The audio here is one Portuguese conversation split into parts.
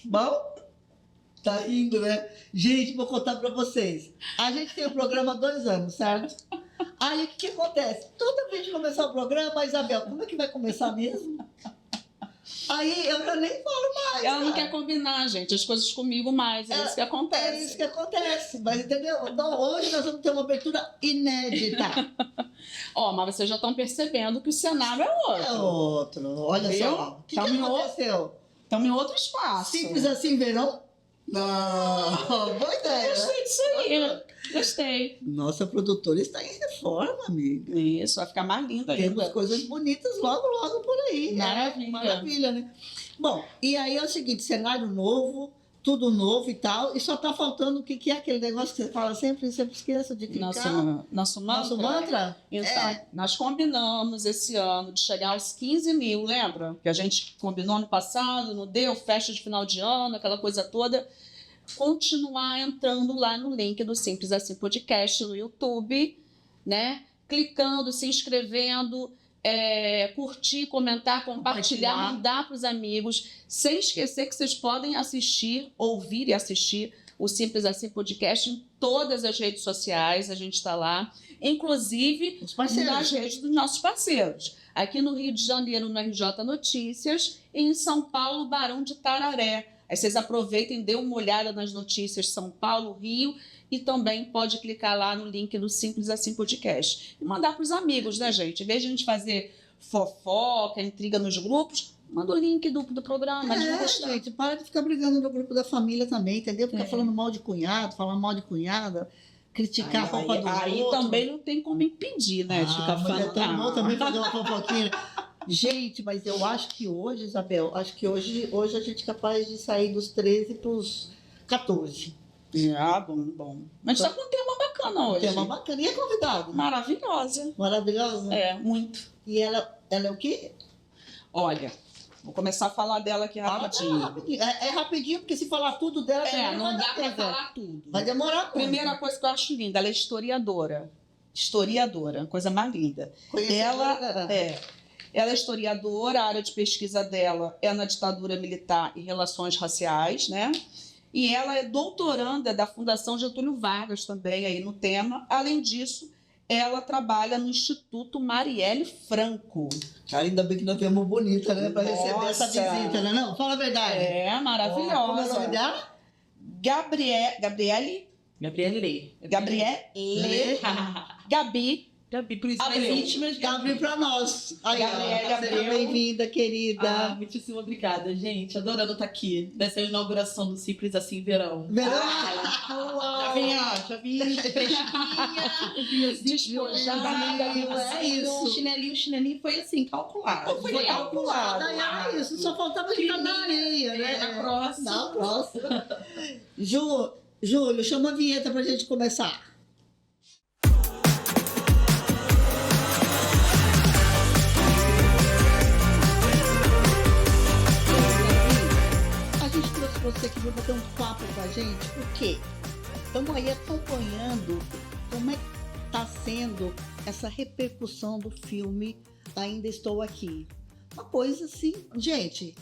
Bom? Tá rindo, né? Gente, vou contar pra vocês. A gente tem o programa há 2 anos, certo? Aí, o que acontece? Toda vez que começar o programa, a Isabel, como é que vai começar mesmo? Aí, eu já nem falo mais. Ela não quer combinar, gente, as coisas comigo mais. É isso que acontece. É isso que acontece. Mas, entendeu? Então, hoje nós vamos ter uma abertura inédita. Ó, mas vocês já estão percebendo que o cenário é outro. É outro. Olha Viu? só. O que aconteceu? Estamos em outro espaço. Simples assim, verão? Não, boa ideia. Gostei disso aí. Gostei. Nossa produtora está em reforma, amiga. Isso, vai ficar mais linda ainda. Temos coisas bonitas logo, logo por aí. Maravilha. Maravilha, né? Bom, e aí é o seguinte, cenário novo, tudo novo e tal, e só tá faltando o que é aquele negócio que você fala sempre esqueça de clicar. Nosso mantra? Nosso mantra? Então, nós combinamos esse ano de chegar aos 15 mil, lembra? Que a gente combinou no passado, não deu, festa de final de ano, aquela coisa toda. Continuar entrando lá no link do Simples Assim Podcast no YouTube, né? Clicando, se inscrevendo, curtir, comentar, compartilhar, mandar para os amigos, sem esquecer que vocês podem assistir, ouvir e assistir o Simples Assim Podcast em todas as redes sociais, a gente está lá, inclusive nas redes dos nossos parceiros. Aqui no Rio de Janeiro, no RJ Notícias, e em São Paulo, Barão de Tararé. Aí vocês aproveitem, dê uma olhada nas notícias São Paulo, Rio, e também pode clicar lá no link do Simples Assim Podcast. E mandar para os amigos, né, gente? Em vez de a gente fazer fofoca, intriga nos grupos, manda o link do programa. Gente, para de ficar brigando no grupo da família também, entendeu? Ficar falando mal de cunhado, falando mal de cunhada, criticar a roupa do outro. Aí também não tem como impedir, né? De ficar falando. É tão bom também fazer uma fofoquinha. Gente, mas eu acho que hoje, Isabel, hoje a gente é capaz de sair dos 13 para os 14. Bom. Mas está com um tema bacana hoje. Tema bacana. E a convidada? Maravilhosa. Maravilhosa? Muito. E ela é o quê? Olha, vou começar a falar dela aqui rapidinho. É rapidinho, porque se falar tudo dela... não dá para falar tudo. Vai demorar muito. Primeira coisa que eu acho linda, ela é historiadora. Coisa mais linda. Ela é historiadora, a área de pesquisa dela é na ditadura militar e relações raciais, né? E ela é doutoranda da Fundação Getúlio Vargas também aí no tema. Além disso, ela trabalha no Instituto Marielle Franco. Cara, ainda bem que nós temos bonita, né? Para receber essa visita, né? Não, fala a verdade. É, maravilhosa. Como é o nome dela? Gabriele. Gabi, por isso as vítimas, Gabi para nós. Gabriele, bem-vinda, querida. Muitíssimo obrigada, gente. Adorando estar aqui nessa inauguração do Simples Assim Verão. Já vim fresquinha, despojada. É isso. Chinelinho foi assim, calculado. Foi calculado. É isso, só faltava ficar na areia, né? Na próxima. Júlio, chama a vinheta pra gente começar. Você que vai bater um papo com a gente, por quê? Estamos aí acompanhando como é que está sendo essa repercussão do filme Ainda Estou Aqui. Uma coisa assim, gente.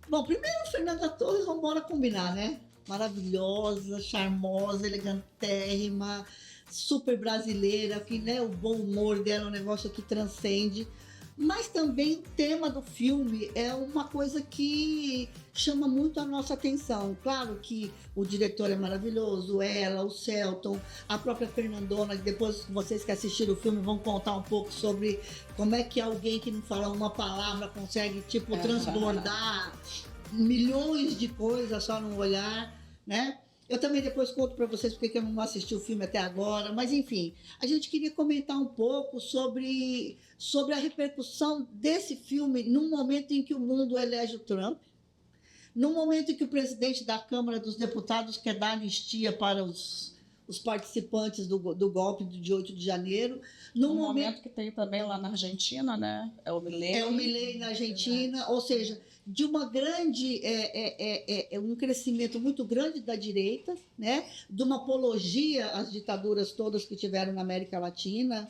Bom, primeiro Fernanda Torres, vamos embora combinar, né? Maravilhosa, charmosa, elegantérrima, super brasileira, que, né, o bom humor dela é um negócio que transcende. Mas também o tema do filme é uma coisa que chama muito a nossa atenção. Claro que o diretor é maravilhoso, ela, o Celton, a própria Fernandona, que depois vocês que assistiram o filme vão contar um pouco sobre como é que alguém que não fala uma palavra consegue, tipo, transbordar milhões de coisas só num olhar, né? Eu também depois conto para vocês porque eu não assisti o filme até agora, mas enfim, a gente queria comentar um pouco sobre a repercussão desse filme num momento em que o mundo elege o Trump, num momento em que o presidente da Câmara dos Deputados quer dar anistia para os participantes do golpe de 8 de janeiro. No momento que tem também lá na Argentina, né? É o Milei na Argentina, ou seja, de uma grande, um crescimento muito grande da direita, né? De uma apologia às ditaduras todas que tiveram na América Latina.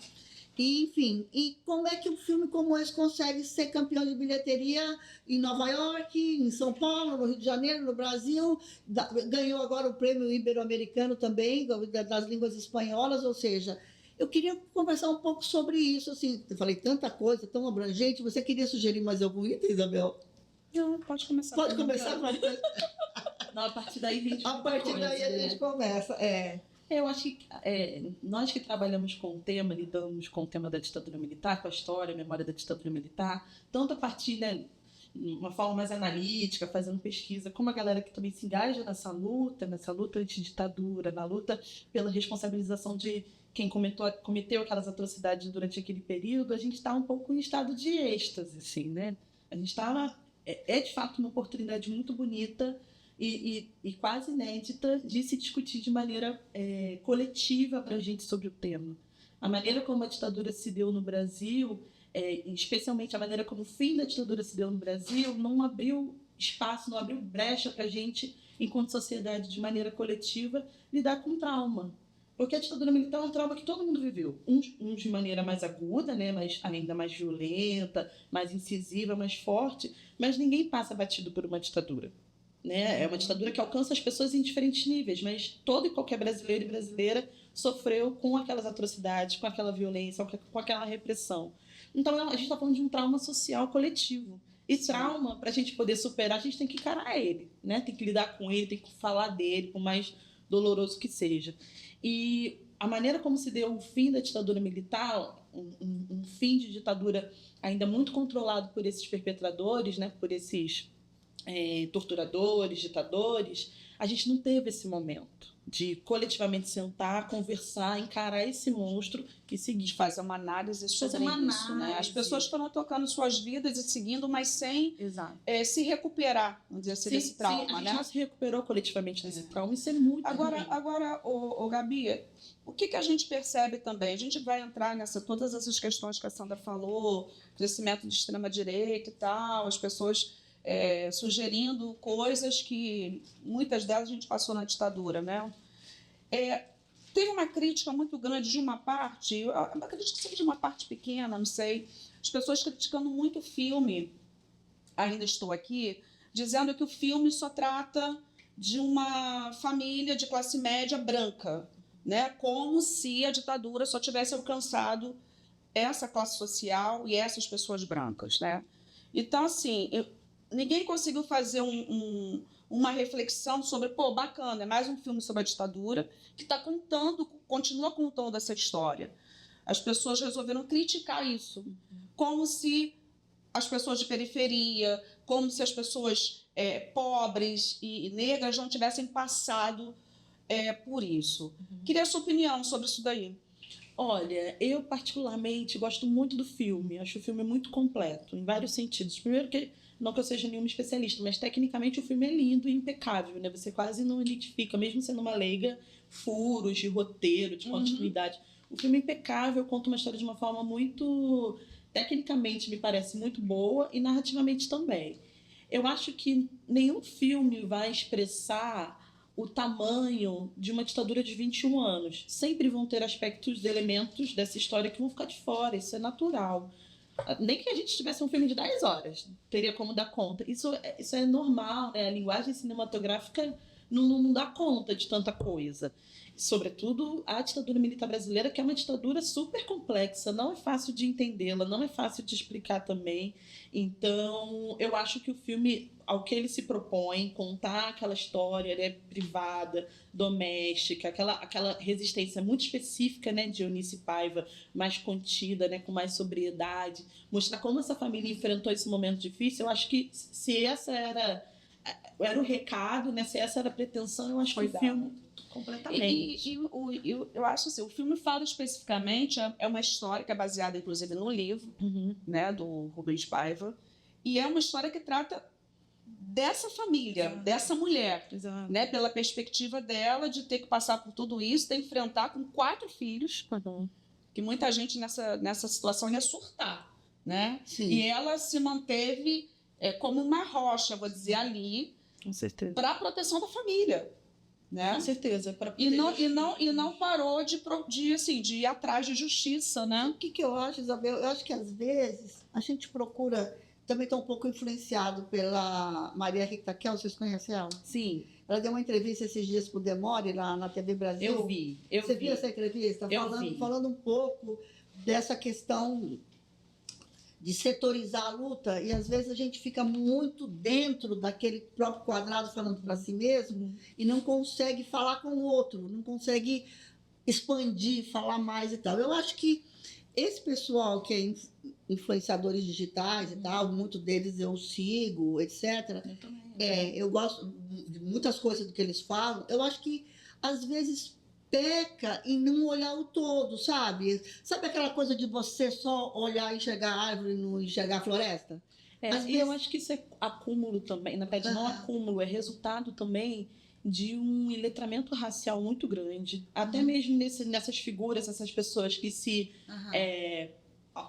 E, enfim, e como é que um filme como esse consegue ser campeão de bilheteria em Nova York, em São Paulo, no Rio de Janeiro, no Brasil? Ganhou agora o prêmio ibero-americano também, das línguas espanholas, ou seja, eu queria conversar um pouco sobre isso, assim, eu falei tanta coisa, tão abrangente, você queria sugerir mais algum item, Isabel? Não, pode começar. Pode começar, Não, a partir daí a gente a partir daí a gente começa, Eu acho que nós que trabalhamos com o tema, lidamos com o tema da ditadura militar, com a história, a memória da ditadura militar, tanto a partir, né, de uma forma mais analítica, fazendo pesquisa, como a galera que também se engaja nessa luta anti-ditadura, na luta pela responsabilização de quem cometeu aquelas atrocidades durante aquele período, a gente está um pouco em estado de êxtase, assim, né? A gente estava... de fato uma oportunidade muito bonita e quase inédita de se discutir de maneira coletiva para a gente sobre o tema. A maneira como a ditadura se deu no Brasil, especialmente a maneira como o fim da ditadura se deu no Brasil, não abriu espaço, não abriu brecha para a gente, enquanto sociedade, de maneira coletiva, lidar com trauma. Porque a ditadura militar é um trauma que todo mundo viveu. Uns de maneira mais aguda, né, ainda mais violenta, mais incisiva, mais forte, mas ninguém passa batido por uma ditadura. Né? É uma ditadura que alcança as pessoas em diferentes níveis, mas todo e qualquer brasileiro e brasileira sofreu com aquelas atrocidades, com aquela violência, com aquela repressão. Então a gente está falando de um trauma social coletivo. E trauma, para a gente poder superar, a gente tem que encarar ele, né? Tem que lidar com ele, tem que falar dele, por mais doloroso que seja. E a maneira como se deu o fim da ditadura militar, um fim de ditadura ainda muito controlado por esses perpetradores, né, por esses torturadores, ditadores, a gente não teve esse momento de coletivamente sentar, conversar, encarar esse monstro e seguir. Fazer uma análise sobre isso. Né? As pessoas foram tocando suas vidas e seguindo, mas sem se recuperar, vamos dizer assim, desse trauma. Sim, a gente né? não se recuperou coletivamente desse trauma, isso é muito ruim. Agora, Gabi, o que a gente percebe também? A gente vai entrar todas essas questões que a Sandra falou, crescimento de extrema-direita e tal, as pessoas sugerindo coisas que muitas delas a gente passou na ditadura, né? Teve uma crítica muito grande de uma parte, uma crítica de uma parte pequena, não sei, as pessoas criticando muito o filme, Ainda Estou Aqui, dizendo que o filme só trata de uma família de classe média branca, né? Como se a ditadura só tivesse alcançado essa classe social e essas pessoas brancas, né? Então, assim, ninguém conseguiu fazer uma reflexão sobre, bacana, é mais um filme sobre a ditadura que continua contando essa história. As pessoas resolveram criticar isso, como se as pessoas de periferia, como se as pessoas pobres e negras não tivessem passado por isso. Queria a sua opinião sobre isso daí. Olha, eu particularmente gosto muito do filme, acho o filme muito completo, em vários sentidos. Primeiro que não que eu seja nenhuma especialista, mas tecnicamente o filme é lindo e impecável, né? Você quase não identifica, mesmo sendo uma leiga, furos de roteiro, de continuidade. O filme é impecável, conta uma história de uma forma muito... Tecnicamente me parece muito boa e narrativamente também. Eu acho que nenhum filme vai expressar o tamanho de uma ditadura de 21 anos. Sempre vão ter aspectos, elementos dessa história que vão ficar de fora, isso é natural. Nem que a gente tivesse um filme de 10 horas, teria como dar conta. Isso é normal, né? A linguagem cinematográfica não dá conta de tanta coisa. Sobretudo a ditadura militar brasileira, que é uma ditadura super complexa, não é fácil de entendê-la, não é fácil de explicar também. Então, eu acho que o filme, ao que ele se propõe, contar aquela história, né, privada, doméstica, aquela resistência muito específica, né, de Eunice Paiva, mais contida, né, com mais sobriedade, mostrar como essa família enfrentou esse momento difícil. Eu acho que se essa era o recado, né, se essa era a pretensão, eu acho que o filme... Completamente. Eu acho assim, o filme fala especificamente, é uma história que é baseada, inclusive, no livro, né, do Rubens Paiva, e é uma história que trata dessa família, dessa mulher, né, pela perspectiva dela de ter que passar por tudo isso, ter que enfrentar com 4 filhos, que muita gente nessa situação ia surtar, né? Sim. E ela se manteve como uma rocha, vou dizer, ali, para a proteção da família. né? Com certeza. Para E não parou de ir atrás de justiça, né? O que eu acho, Isabel? Eu acho que às vezes a gente procura. Também está um pouco influenciado pela Maria Rita Kel, vocês conhecem ela? Sim. Ela deu uma entrevista esses dias para o Demore, lá na TV Brasil. Eu vi. Você viu essa entrevista? Falando um pouco dessa questão de setorizar a luta, e às vezes a gente fica muito dentro daquele próprio quadrado falando para si mesmo e não consegue falar com o outro, não consegue expandir, falar mais e tal. Eu acho que esse pessoal que é influenciadores digitais e tal, muitos deles eu sigo, etc. Eu também. Eu gosto de muitas coisas do que eles falam. Eu acho que às vezes peca em não olhar o todo, sabe? Sabe aquela coisa de você só olhar e enxergar a árvore e não enxergar a floresta? E eu acho que isso é acúmulo também. Na verdade, não acúmulo, é resultado também de um letramento racial muito grande. Até mesmo nessas figuras, essas pessoas que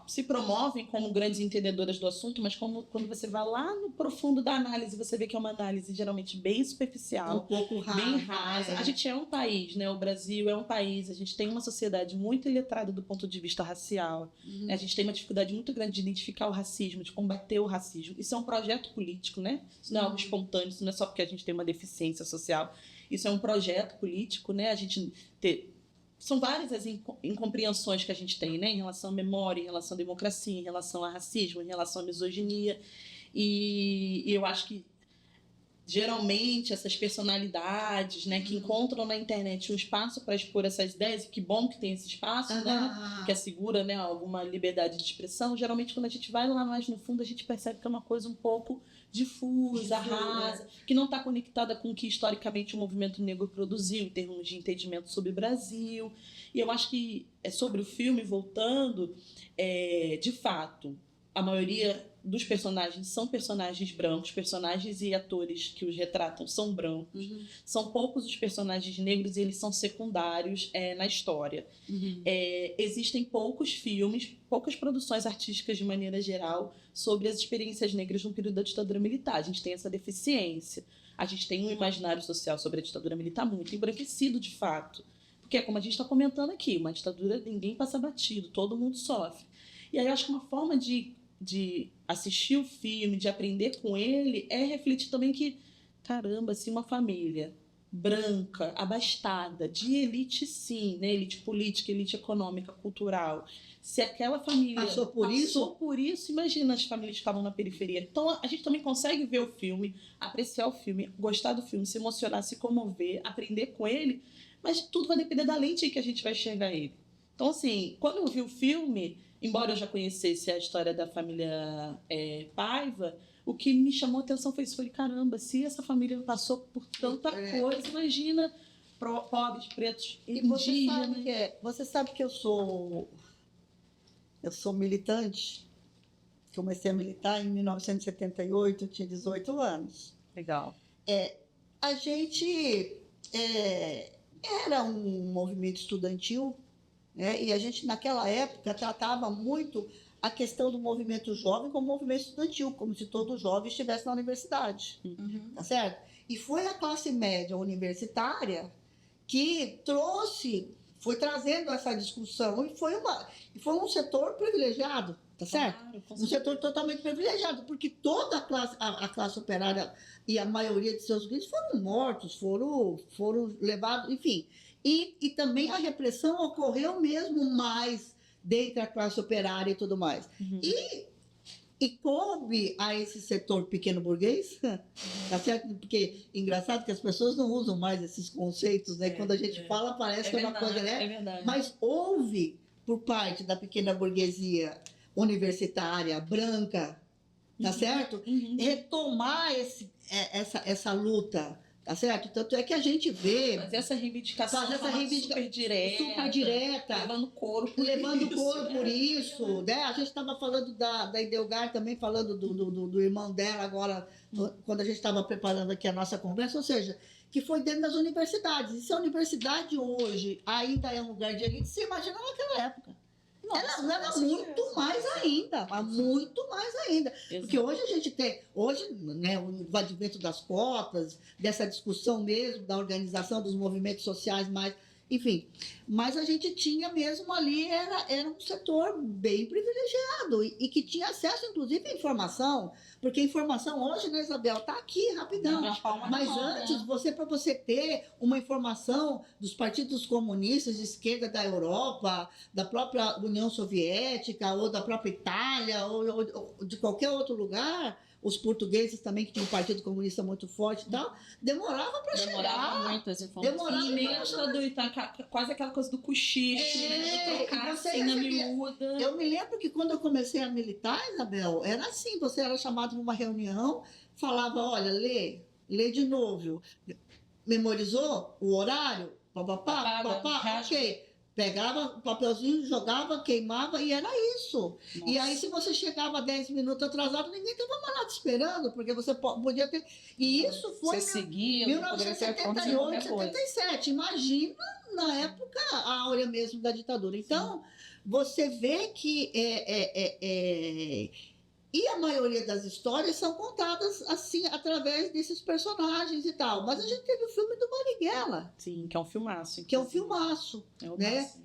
se promovem como grandes entendedoras do assunto, mas quando você vai lá no profundo da análise, você vê que é uma análise geralmente bem superficial, um pouco rasa, bem rasa. A gente é um país, né? O Brasil é um país, a gente tem uma sociedade muito iletrada do ponto de vista racial. A gente tem uma dificuldade muito grande de identificar o racismo, de combater o racismo. Isso é um projeto político, né? Isso não é algo espontâneo, isso não é só porque a gente tem uma deficiência social. Isso é um projeto político, né? São várias as incompreensões que a gente tem, né? Em relação à memória, em relação à democracia, em relação ao racismo, em relação à misoginia. E eu acho que, geralmente, essas personalidades, né, que encontram na internet um espaço para expor essas ideias, e que bom que tem esse espaço, né, que assegura, né, alguma liberdade de expressão, geralmente, quando a gente vai lá mais no fundo, a gente percebe que é uma coisa um pouco difusa, rasa, que não está conectada com o que historicamente o movimento negro produziu em termos de entendimento sobre o Brasil. E eu acho que sobre o filme, voltando, de fato, a maioria dos personagens são personagens brancos, personagens e atores que os retratam são brancos. São poucos os personagens negros e eles são secundários na história. Existem poucos filmes, poucas produções artísticas de maneira geral sobre as experiências negras no período da ditadura militar. A gente tem essa deficiência. A gente tem um imaginário social sobre a ditadura militar muito embranquecido, de fato. Porque é como a gente está comentando aqui, uma ditadura ninguém passa batido, todo mundo sofre. E aí eu acho que uma forma de assistir o filme, de aprender com ele, é refletir também que, caramba, se uma família branca, abastada, de elite sim, né? Elite política, elite econômica, cultural, se aquela família passou por isso, imagina as famílias que estavam na periferia. Então a gente também consegue ver o filme, apreciar o filme, gostar do filme, se emocionar, se comover, aprender com ele, mas tudo vai depender da lente que a gente vai enxergar ele. Então, assim, quando eu vi o filme, embora eu já conhecesse a história da família Paiva, o que me chamou a atenção foi isso. Falei, caramba, se essa família passou por tanta coisa, imagina pobres, pretos, indígenas. Você sabe que eu sou militante. Comecei a militar em 1978, eu tinha 18 anos. Legal. A gente era um movimento estudantil, né? E a gente, naquela época, tratava muito a questão do movimento jovem como movimento estudantil, como se todo jovem estivesse na universidade, tá certo? E foi a classe média universitária que foi trazendo essa discussão e foi um setor privilegiado, tá certo? Claro, um setor totalmente privilegiado, porque toda a classe operária e a maioria de seus líderes foram mortos, foram levados, enfim. E também a repressão ocorreu mesmo mais dentro da classe operária e tudo mais. E coube a esse setor pequeno burguês, tá certo? Porque engraçado que as pessoas não usam mais esses conceitos, né? Quando a gente fala, parece que é uma coisa, né? É verdade. Mas houve, por parte da pequena burguesia universitária, branca, tá certo? Retomar essa luta, tá certo? Tanto é que a gente vê... Fazer essa reivindicação super direta. Levando couro por isso. Né? A gente estava falando da Idelgar também, falando do irmão dela agora, quando a gente estava preparando aqui a nossa conversa, ou seja, que foi dentro das universidades. E se a universidade hoje ainda é um lugar de elite, você imagina naquela época. Era muito mais ainda, mas muito mais ainda. Porque hoje a gente tem, né, o advento das cotas, dessa discussão mesmo, da organização dos movimentos sociais mais, enfim, mas a gente tinha mesmo ali, era um setor bem privilegiado e que tinha acesso, inclusive, à informação, porque a informação hoje, né, Isabel, está aqui, rapidão. Mas antes, para você ter uma informação dos partidos comunistas de esquerda da Europa, da própria União Soviética, ou da própria Itália, ou de qualquer outro lugar, os portugueses também, que tinham um partido comunista muito forte e tal, demorava para chegar. Demorava muito as informações. E nem quase aquela coisa do cochicho, trocar assim na miúda. Eu me lembro que quando eu comecei a militar, Isabel, era assim, você era chamado para uma reunião, falava, olha, lê de novo. Memorizou o horário? Ok. Pegava o papelzinho, jogava, queimava e era isso. Nossa. E aí, se você chegava 10 minutos atrasado, ninguém estava mais nada esperando, porque você podia ter. E isso foi em 1978, 77. Imagina, na época, a áurea mesmo da ditadura. Então, você vê que. E a maioria das histórias são contadas assim, através desses personagens e tal. Mas a gente teve o filme do Marighella. Sim, que é um filmaço. Que é um filmaço.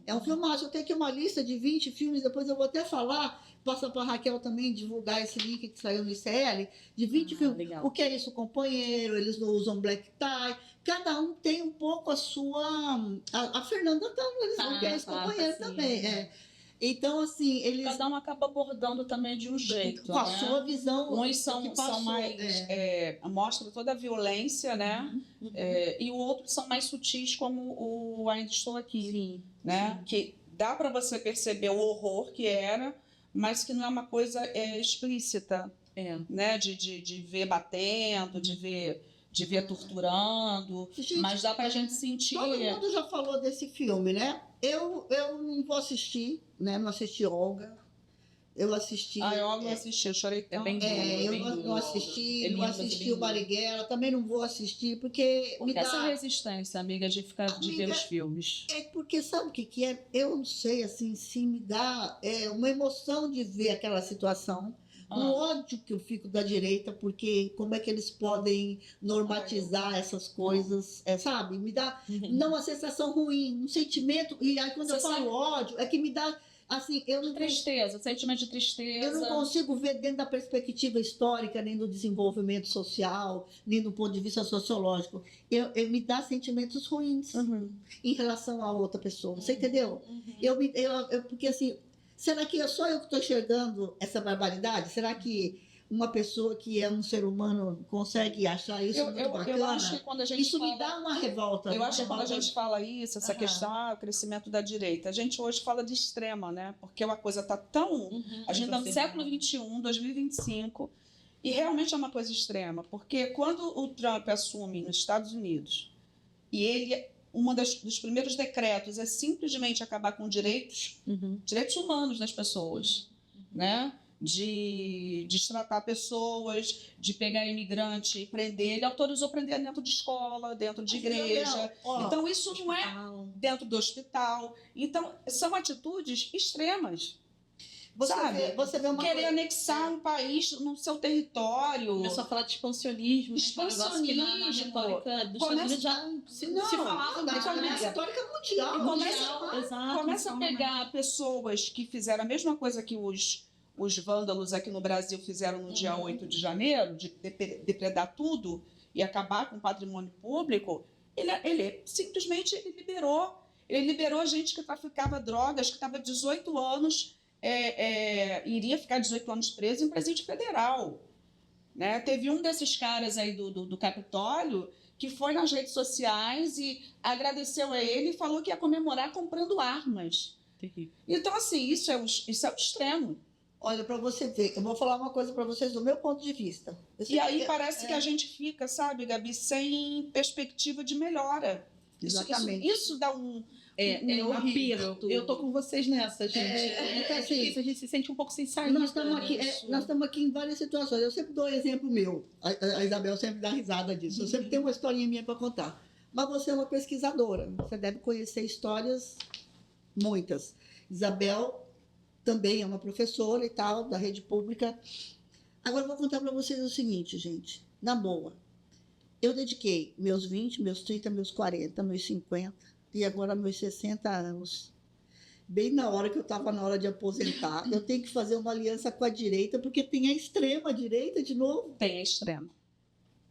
É um filmaço. Eu tenho aqui uma lista de 20 filmes, depois eu vou até falar, passa para a Raquel também divulgar esse link que saiu no ICL, de 20 filmes. Legal. O que é isso, companheiro? Eles não usam black tie. Cada um tem um pouco a sua... A Fernanda também, eles não querem esse companheiro também. Então, assim, eles... Cada um acaba abordando também de um jeito. Com a sua visão. Uns são mais... mostram toda a violência, né? E outros são mais sutis, como o Ainda Estou Aqui. Sim. Né? Que dá para você perceber o horror que era, mas que não é uma coisa explícita. Né? De ver batendo, de ver torturando. Gente, mas dá pra gente sentir... Todo mundo já falou desse filme, né? Eu não vou assistir, né? Não assisti Olga. Eu assisti... Olga não assisti, eu chorei também. Eu não assisti o Marighella, também não vou assistir, porque me dá... essa resistência, amiga, de ver os filmes? É porque sabe o que é? Eu não sei, assim, se me dá uma emoção de ver aquela situação. O ódio que eu fico da direita, porque como é que eles podem normatizar essas coisas, sabe? Me dá não uma sensação ruim, um sentimento. E aí, quando eu falo ódio, é que me dá, assim, eu não... Tristeza, sentimento de tristeza. Eu não consigo ver dentro da perspectiva histórica, nem do desenvolvimento social, nem do ponto de vista sociológico. Me dá sentimentos ruins em relação a outra pessoa. Você entendeu? Porque, assim... Será que só eu que estou enxergando essa barbaridade? Será que uma pessoa que é um ser humano consegue achar isso muito bacana? Eu acho que quando a gente isso me dá uma revolta. Eu acho que quando a gente fala isso, essa questão, o crescimento da direita, a gente hoje fala de extrema, né? Porque uma coisa está tão... a gente está no século XXI, 2025, e realmente é uma coisa extrema. Porque quando o Trump assume nos Estados Unidos, e ele... dos primeiros decretos é simplesmente acabar com direitos humanos das pessoas, né? De destratar pessoas, de pegar imigrante e prender. Ele autorizou prender dentro de escola, dentro de igreja. Então, isso não é dentro do hospital. Então, são atitudes extremas. Você vê uma querer anexar um país no seu território. Começou a falar de expansionismo. Expansionismo. Que na retórica dos Estados Unidos já se falava da retórica mundial. Começa a pegar pessoas que fizeram a mesma coisa que os vândalos aqui no Brasil fizeram no dia 8 de janeiro, de depredar tudo e acabar com o patrimônio público. Ele simplesmente liberou gente que traficava drogas, que estava 18 anos... iria ficar 18 anos preso em presídio federal. Né? Teve um desses caras aí do Capitólio que foi nas redes sociais e agradeceu a ele e falou que ia comemorar comprando armas. Terrível. Então, assim, isso é o extremo. Olha, para você ver, eu vou falar uma coisa para vocês do meu ponto de vista. E aí parece que a gente fica, sabe, Gabi, sem perspectiva de melhora. Exatamente. Isso dá um... horrível. Eu tô com vocês nessa, gente. Assim, a gente se sente um pouco sem sair. Nós estamos aqui em várias situações. Eu sempre dou exemplo meu. A Isabel sempre dá risada disso. Eu sempre tenho uma historinha minha para contar. Mas você é uma pesquisadora. Você deve conhecer histórias, muitas. Isabel também é uma professora e tal, da rede pública. Agora, eu vou contar para vocês o seguinte, gente, na boa. Eu dediquei meus 20, meus 30, meus 40, meus 50 e agora meus 60 anos. Bem na hora que eu estava na hora de aposentar, eu tenho que fazer uma aliança com a direita, porque tem a extrema direita de novo. Tem a extrema.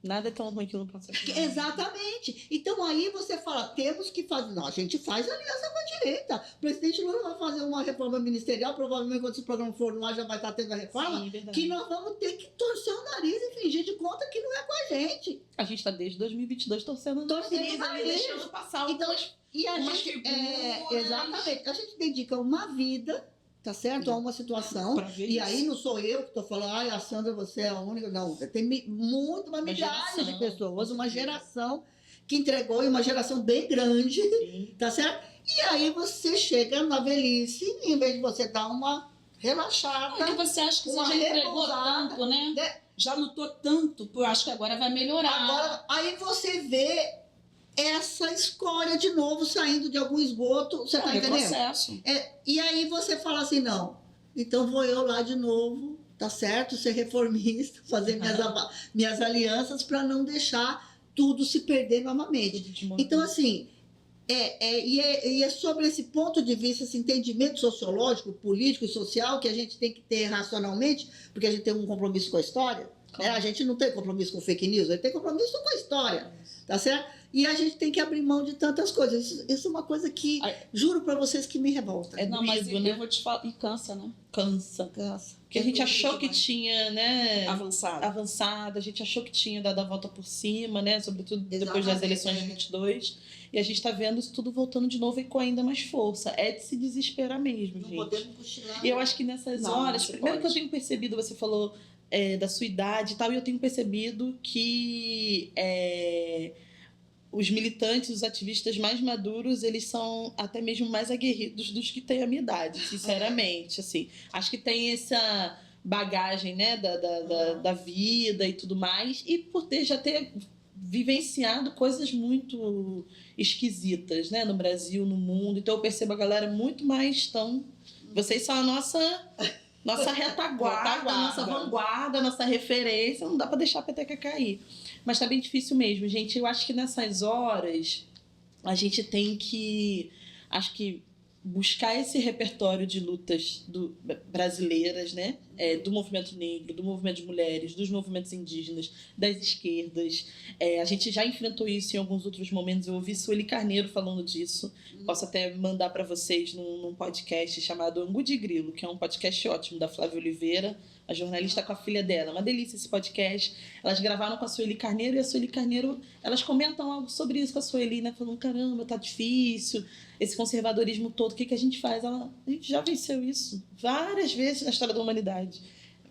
Nada é tão ruim que não pode ser. Exatamente. Então aí você fala, temos que fazer. Não, a gente faz aliança com a direita. O presidente Lula vai fazer uma reforma ministerial, provavelmente quando esse programa for no ar já vai estar tendo a reforma, Sim, verdade. que nós vamos ter que torcer o nariz e fingir de conta que não é com a gente. A gente está desde 2022 torcendo o Torcendo nariz, o nariz. deixando passar Então, algumas... e a umas gente, figuras. exatamente, a gente dedica uma vida, tá certo? A uma situação. Pra ver E isso. aí não sou eu que estou falando, ai, a Sandra, você é a única. Não, tem uma milhares de geração, pessoas, com uma certeza. geração que entregou, e uma geração bem grande, Sim. tá certo? E aí você chega na velhice, e em vez de você dar uma relaxada. Porque você acha que você Uma já entregou repousada, tanto, né? né? Já lutou tanto, eu acho que agora vai melhorar. Agora, aí você vê essa escória de novo saindo de algum esgoto, você tá entendendo? Processo. E aí você fala assim, não, então vou eu lá de novo, tá certo? Ser reformista, fazer minhas alianças para não deixar tudo se perder novamente. Então, assim, e é sobre esse ponto de vista, esse entendimento sociológico, político e social que a gente tem que ter racionalmente, porque a gente tem um compromisso com a história. Né? A gente não tem compromisso com fake news, a gente tem compromisso com a história, tá certo? E a gente tem que abrir mão de tantas coisas. Isso é uma coisa que, juro para vocês, que me revolta. Não, mas doído, né? eu vou te falar, e cansa, né? Cansa. Cansa. Porque a gente achou que tinha, né? Avançado. A gente achou que tinha dado a volta por cima, né? Sobretudo depois das Exatamente, eleições de 22. E a gente está vendo isso tudo voltando de novo e com ainda mais força. É de se desesperar mesmo, Não gente. podemos cochilar. E eu acho que nessas Não, horas, não se primeiro pode. que eu tenho percebido, você falou da sua idade e tal, e eu tenho percebido que os militantes, os ativistas mais maduros, eles são até mesmo mais aguerridos dos que têm a minha idade, sinceramente. Assim, acho que tem essa bagagem, né, da vida e tudo mais, e por já ter vivenciado coisas muito esquisitas, né, no Brasil, no mundo. Então eu percebo a galera muito mais vocês são a nossa retaguarda, nossa vanguarda, nossa referência. Não dá para deixar a peteca cair. Mas tá bem difícil mesmo, gente. Eu acho que nessas horas a gente tem que, buscar esse repertório de lutas brasileiras, né? Do movimento negro, do movimento de mulheres, dos movimentos indígenas, das esquerdas. A gente já enfrentou isso em alguns outros momentos. Eu ouvi Sueli Carneiro falando disso. Posso até mandar para vocês num podcast chamado Angu de Grilo, que é um podcast ótimo da Flávia Oliveira, a jornalista com a filha dela. Uma delícia esse podcast. Elas gravaram com a Sueli Carneiro e a Sueli Carneiro, elas comentam algo sobre isso com a Sueli, né? Falando, caramba, tá difícil, esse conservadorismo todo, o que a gente faz? A gente já venceu isso várias vezes na história da humanidade.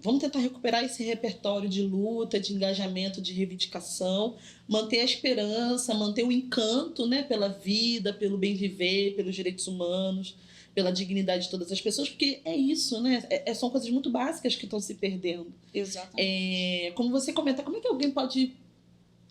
Vamos tentar recuperar esse repertório de luta, de engajamento, de reivindicação, manter a esperança, manter o encanto, né, pela vida, pelo bem viver, pelos direitos humanos, pela dignidade de todas as pessoas, porque é isso, né? São coisas muito básicas que estão se perdendo. Exatamente. Como você comenta, como é que alguém pode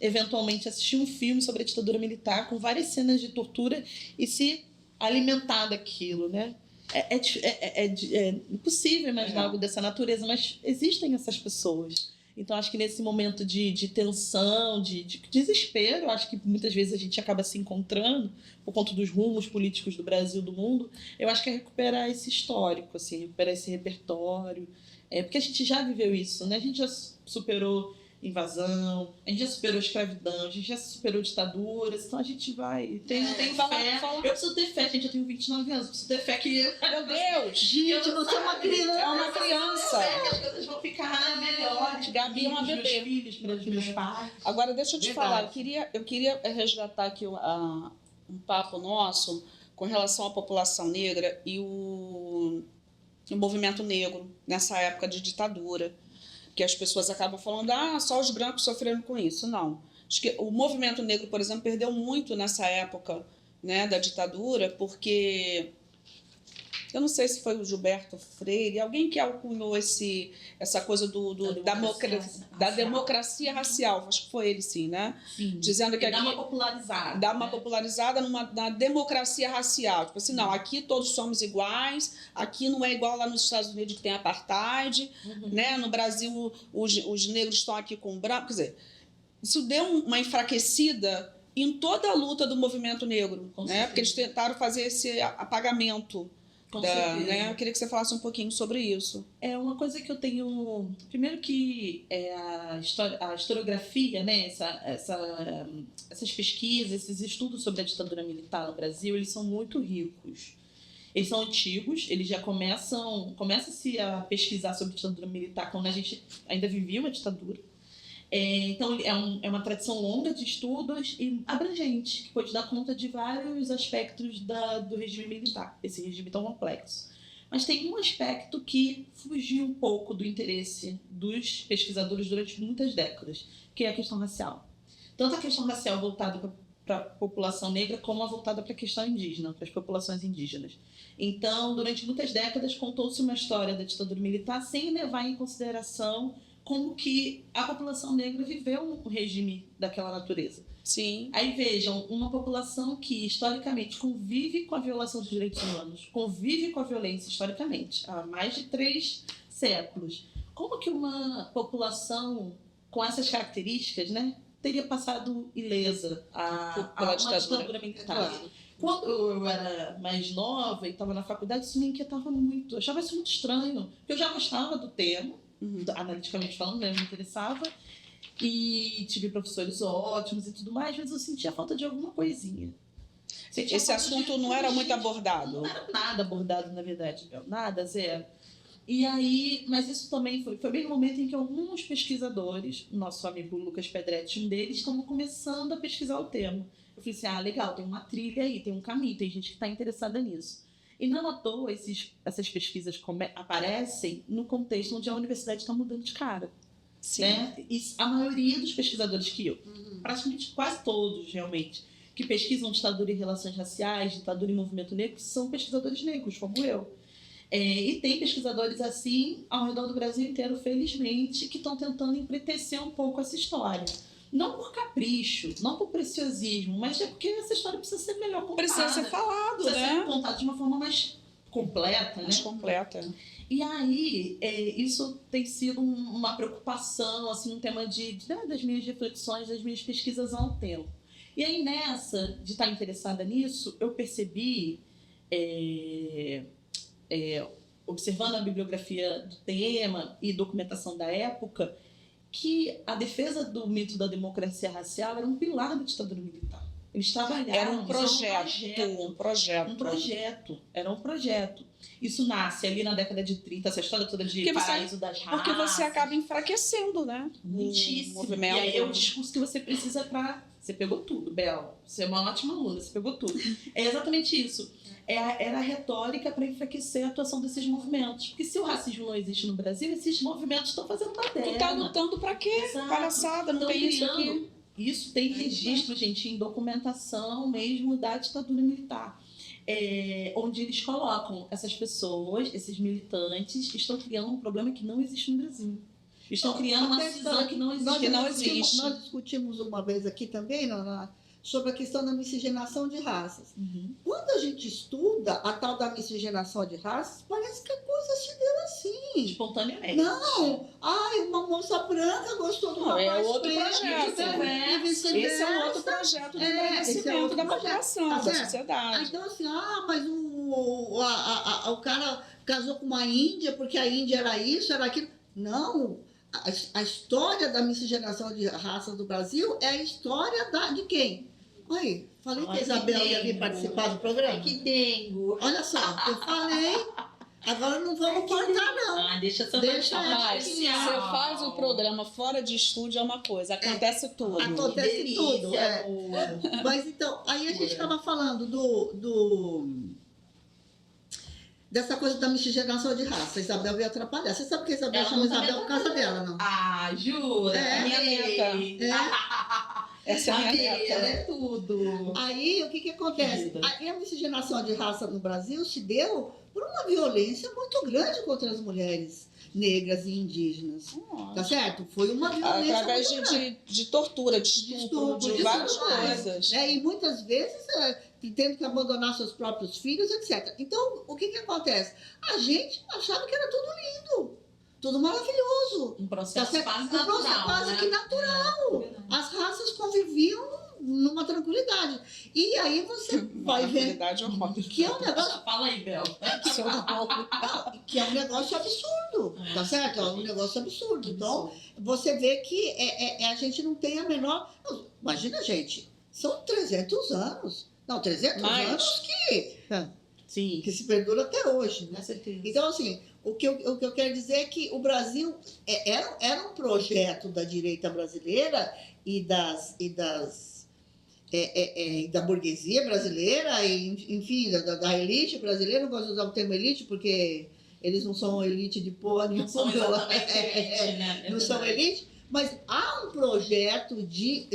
eventualmente assistir um filme sobre a ditadura militar com várias cenas de tortura e se alimentar daquilo, né? É impossível imaginar algo dessa natureza, mas existem essas pessoas. Então, acho que nesse momento de tensão, de desespero, acho que muitas vezes a gente acaba se encontrando por conta dos rumos políticos do Brasil, do mundo. Eu acho que é recuperar esse histórico, assim, recuperar esse repertório. Porque a gente já viveu isso, né? A gente já superou invasão, a gente já superou escravidão, a gente já superou ditaduras, então a gente vai. Tem fé. Eu preciso ter fé, gente. Eu tenho 29 anos, preciso ter fé que. Meu Deus! Gente, você é uma criança! É uma criança! Que as coisas vão ficar melhores. Gabi é uma Meus bebê. filhos, para os meus pais. Agora, deixa eu te Verdade. falar, eu queria resgatar aqui um papo nosso com relação à população negra e o movimento negro nessa época de ditadura, que as pessoas acabam falando, só os brancos sofreram com isso. Não. Acho que o movimento negro, por exemplo, perdeu muito nessa época, né, da ditadura, porque eu não sei se foi o Gilberto Freire, alguém que alcunhou essa coisa da democracia racial, acho que foi ele sim, né? Sim. Dizendo que dá aqui uma popularizada. dá uma popularizada na democracia racial. Tipo assim, não, aqui todos somos iguais, aqui não é igual lá nos Estados Unidos que tem apartheid, né? No Brasil os negros estão aqui com branco. Quer dizer, isso deu uma enfraquecida em toda a luta do movimento negro, né? Porque eles tentaram fazer esse apagamento. Né? Eu queria que você falasse um pouquinho sobre isso. É uma coisa que eu tenho... Primeiro que a historiografia, né? Essas pesquisas, esses estudos sobre a ditadura militar no Brasil, eles são muito ricos. Eles são antigos, eles já começa-se a pesquisar sobre a ditadura militar quando a gente ainda vivia uma ditadura. Então, é uma tradição longa de estudos e abrangente, que pode dar conta de vários aspectos do regime militar, esse regime tão complexo. Mas tem um aspecto que fugiu um pouco do interesse dos pesquisadores durante muitas décadas, que é a questão racial. Tanto a questão racial voltada para a população negra, como a voltada para a questão indígena, para as populações indígenas. Então, durante muitas décadas, contou-se uma história da ditadura militar sem levar em consideração como que a população negra viveu um regime daquela natureza. Sim. Aí vejam, uma população que historicamente convive com a violação dos direitos humanos, convive com a violência historicamente, há mais de 3 séculos. Como que uma população com essas características, né, teria passado ilesa a uma ditadura militar? Claro. Quando eu era mais nova e estava na faculdade, isso me inquietava muito. Eu achava isso muito estranho, porque eu já gostava do tema, analiticamente falando, né, me interessava, e tive professores ótimos e tudo mais, mas eu sentia falta de alguma coisinha. Esse assunto não era muito abordado? Não era nada abordado, na verdade, nada, zero. E aí, mas isso também foi bem no momento em que alguns pesquisadores, nosso amigo Lucas Pedretti, um deles, estavam começando a pesquisar o tema. Eu falei assim, legal, tem uma trilha aí, tem um caminho, tem gente que está interessada nisso. E não à toa essas pesquisas aparecem no contexto onde a universidade está mudando de cara. Sim. Né? E a maioria dos pesquisadores praticamente quase todos realmente, que pesquisam ditadura e relações raciais, ditadura e movimento negro, são pesquisadores negros, como eu. E tem pesquisadores assim ao redor do Brasil inteiro, felizmente, que estão tentando empretecer um pouco essa história. Não por capricho, não por preciosismo, mas é porque essa história precisa ser melhor contada. Precisa ser falado, precisa né? ser contada de uma forma mais completa, mais né? completa. E aí, isso tem sido uma preocupação, assim, um tema das minhas reflexões, das minhas pesquisas há um tempo. E aí, nessa, de estar interessada nisso, eu percebi, observando a bibliografia do tema e documentação da época, que a defesa do mito da democracia racial era um pilar da ditadura militar. Eles trabalharam... Era um projeto. Isso nasce ali na década de 30, essa história toda de paraíso das raças. Porque você acaba enfraquecendo, né? Muitíssimo. Movimento. E aí é o discurso que você precisa para... Você pegou tudo, Bel. Você é uma ótima aluna, você pegou tudo. É exatamente isso. Era a retórica para enfraquecer a atuação desses movimentos. Porque se o racismo não existe no Brasil, esses movimentos estão fazendo baderna. Tu tá lutando para quê? Exato. Palhaçada, não tem isso aqui. Isso tem registro, gente, em documentação mesmo da ditadura militar. Onde eles colocam essas pessoas, esses militantes, estão criando um problema que não existe no Brasil. Estão criando uma cisão que não existe. Nós discutimos uma vez aqui também, sobre a questão da miscigenação de raças. Quando a gente estuda a tal da miscigenação de raças, parece que a coisa se deu assim. Espontaneamente. Não! Uma moça branca gostou do rapaz é outro preto, projeto. Esse é um outro projeto de envelhecimento da população, da sociedade. Então, assim, mas o cara casou com uma índia porque a índia era isso, era aquilo. Não! A história da miscigenação de raças do Brasil é a história de quem? Oi, falei que a Isabel ia vir participar do programa. Que dengo. Olha só, eu falei, agora não vamos cortar, não. Deixa Você faz o programa fora de estúdio é uma coisa, acontece tudo. Acontece tudo. Mas então, aí a gente estava falando dessa coisa da miscigenação de raça. A Isabel veio atrapalhar. Você sabe que a Isabel chama Isabel por causa dela, não? Jura? Minha neta. Essa é a minha Aqui, ela meta. é tudo. Aí, o que acontece? Querida. A miscigenação de raça no Brasil se deu por uma violência muito grande contra as mulheres negras e indígenas. Tá certo? Foi uma violência Através muito grande. de tortura, de estupro, de várias tudo mais, coisas. né? E muitas vezes tendo que abandonar seus próprios filhos, etc. Então, o que acontece? A gente achava que era tudo lindo, tudo maravilhoso. Um Tá processo certo? quase Um processo natural, quase né? que natural. Verdade. As raças conviviam numa tranquilidade. E aí você vai ver Verdade, que é um negócio Fala aí, Bel. que é um negócio absurdo, tá certo? É um negócio absurdo. Então, você vê que a gente não tem a menor... Imagina, gente, são 300 anos. Não, 300 Mais. anos Sim, que se perdura até hoje, né? com certeza. Então, assim, o que eu quero dizer é que o Brasil era um projeto da direita brasileira e da burguesia brasileira, e, enfim, da elite brasileira. Não gosto de usar o termo elite, porque eles não são elite de porra nenhuma. Não são exatamente elite, né? Não são elite, mas há um projeto de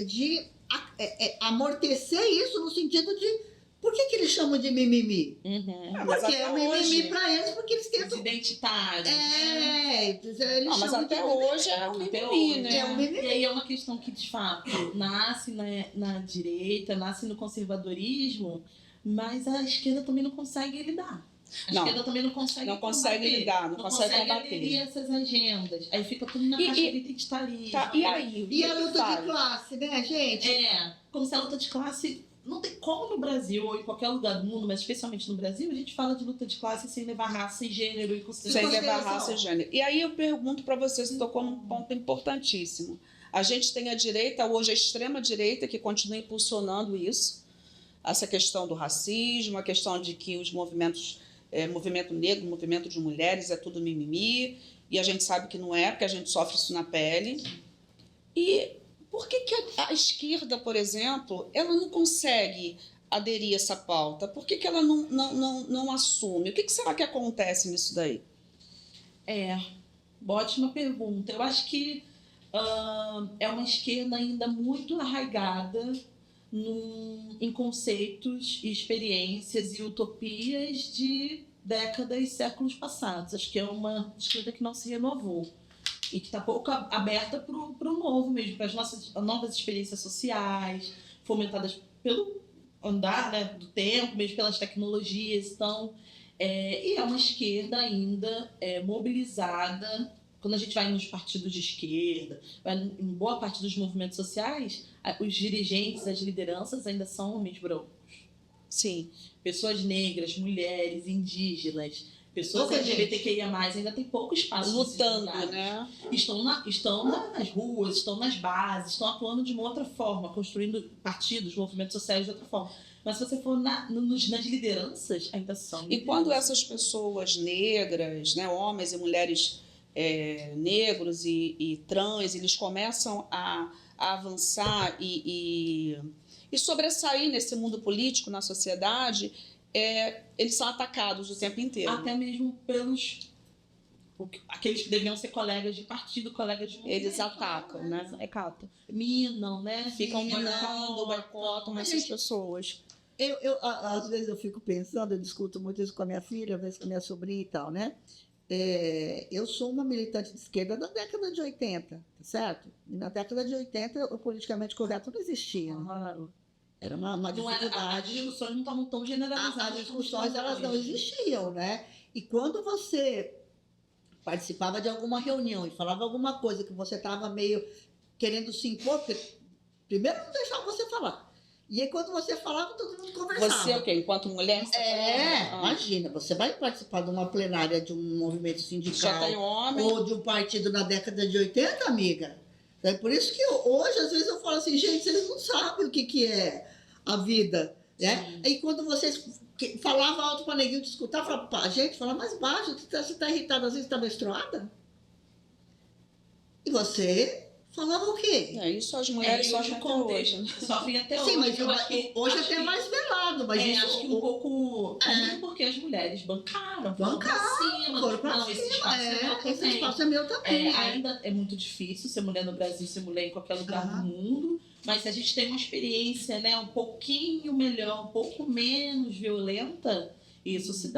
amortecer isso no sentido de... Por que eles chamam de mimimi? Uhum. Porque é um mimimi para eles, porque eles Os tentam... identitários, né? Eles Não, mas chamam até de hoje é um Até mimimi, hoje. né? É um mimimi. E aí é uma questão que, de fato, nasce na direita, nasce no conservadorismo, mas a esquerda também não consegue lidar. A Não. esquerda também não consegue Não consegue combater, lidar, não consegue combater. aderir essas agendas. Aí fica tudo na caixa de identitarismo. Tá, e aí? E a o que luta faz? de classe, né, gente? Como se a luta de classe... Não tem como no Brasil ou em qualquer lugar do mundo, mas especialmente no Brasil, a gente fala de luta de classe sem levar raça e gênero e Sem consideração. levar raça e gênero. E aí eu pergunto para você, você tocou num ponto importantíssimo. A gente tem a direita, hoje a extrema-direita, que continua impulsionando isso, essa questão do racismo, a questão de que os movimentos, movimento negro, movimento de mulheres, é tudo mimimi, e a gente sabe que não é, porque a gente sofre isso na pele. E por que a esquerda, por exemplo, ela não consegue aderir a essa pauta? Por que ela não assume? O que será que acontece nisso daí? Ótima pergunta. Eu acho que é uma esquerda ainda muito arraigada em conceitos, experiências e utopias de décadas e séculos passados. Acho que é uma esquerda que não se renovou e que está pouco aberta para o novo mesmo, para as nossas novas experiências sociais, fomentadas pelo andar, né, do tempo, mesmo pelas tecnologias. Então, e é uma esquerda ainda mobilizada. Quando a gente vai nos partidos de esquerda, vai em boa parte dos movimentos sociais, os dirigentes, as lideranças ainda são homens brancos. Sim. Pessoas negras, mulheres, indígenas, pessoas Pouca LGBTQIA+, ainda tem pouco espaço. Lutando, nesses lugares. né? Estão nas ruas, estão nas bases, estão atuando de uma outra forma, construindo partidos, movimentos sociais de outra forma. Mas se você for nas lideranças, ainda são. E quando essas pessoas negras, né, homens e mulheres negros e trans, eles começam a avançar e sobressair nesse mundo político, na sociedade, eles são atacados o tempo inteiro. Até mesmo pelos... aqueles que deviam ser colegas de partido, colegas de movimento. Eles atacam, né? Minam, né? Ficam minando, boicotam essas pessoas. Às vezes eu fico pensando, eu discuto muito isso com a minha filha, às vezes com a minha sobrinha e tal, né? Eu sou uma militante de esquerda da década de 80, tá certo? E na década de 80 o politicamente correto não existia. Era uma dificuldade. As discussões não estavam tão generalizadas. As discussões elas não existiam, né? E quando você participava de alguma reunião e falava alguma coisa que você estava meio querendo se impor, porque primeiro não deixava você falar. E aí quando você falava, todo mundo conversava. Você é o quê? Enquanto mulher? Imagina, você vai participar de uma plenária de um movimento sindical Já tem homem. ou de um partido na década de 80, amiga. É por isso que hoje, às vezes, eu falo assim, gente, vocês não sabem o que é a vida, né? E quando vocês falavam alto para neguinho te escutar, falava, gente, fala mais baixo, você está irritada, às vezes está menstruada? E você falava o quê? Isso as mulheres sofrem até hoje. Sofrem até Sim, hoje. mas hoje até é mais velado, mas isso... acho que um pouco... Muito porque as mulheres bancaram. Foram pra cima. Esse espaço é meu também. Esse espaço é meu também. Ainda é muito difícil ser mulher no Brasil, ser mulher em qualquer lugar do mundo. Mas se a gente tem uma experiência, né, um pouquinho melhor, um pouco menos violenta, isso se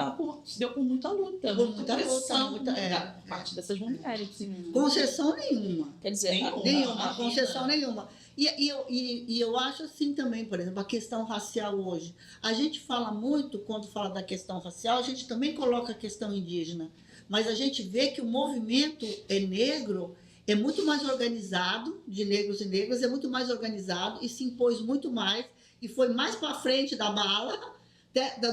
deu com muita luta. Com muita pressão luta, da parte dessas mulheres. Concessão nenhuma. Quer dizer, Nenhuma, concessão nenhuma. E eu acho assim também, por exemplo, a questão racial hoje. A gente fala muito, quando fala da questão racial, a gente também coloca a questão indígena. Mas a gente vê que o movimento negro é muito mais organizado, de negros e negras, é muito mais organizado e se impôs muito mais e foi mais para frente da bala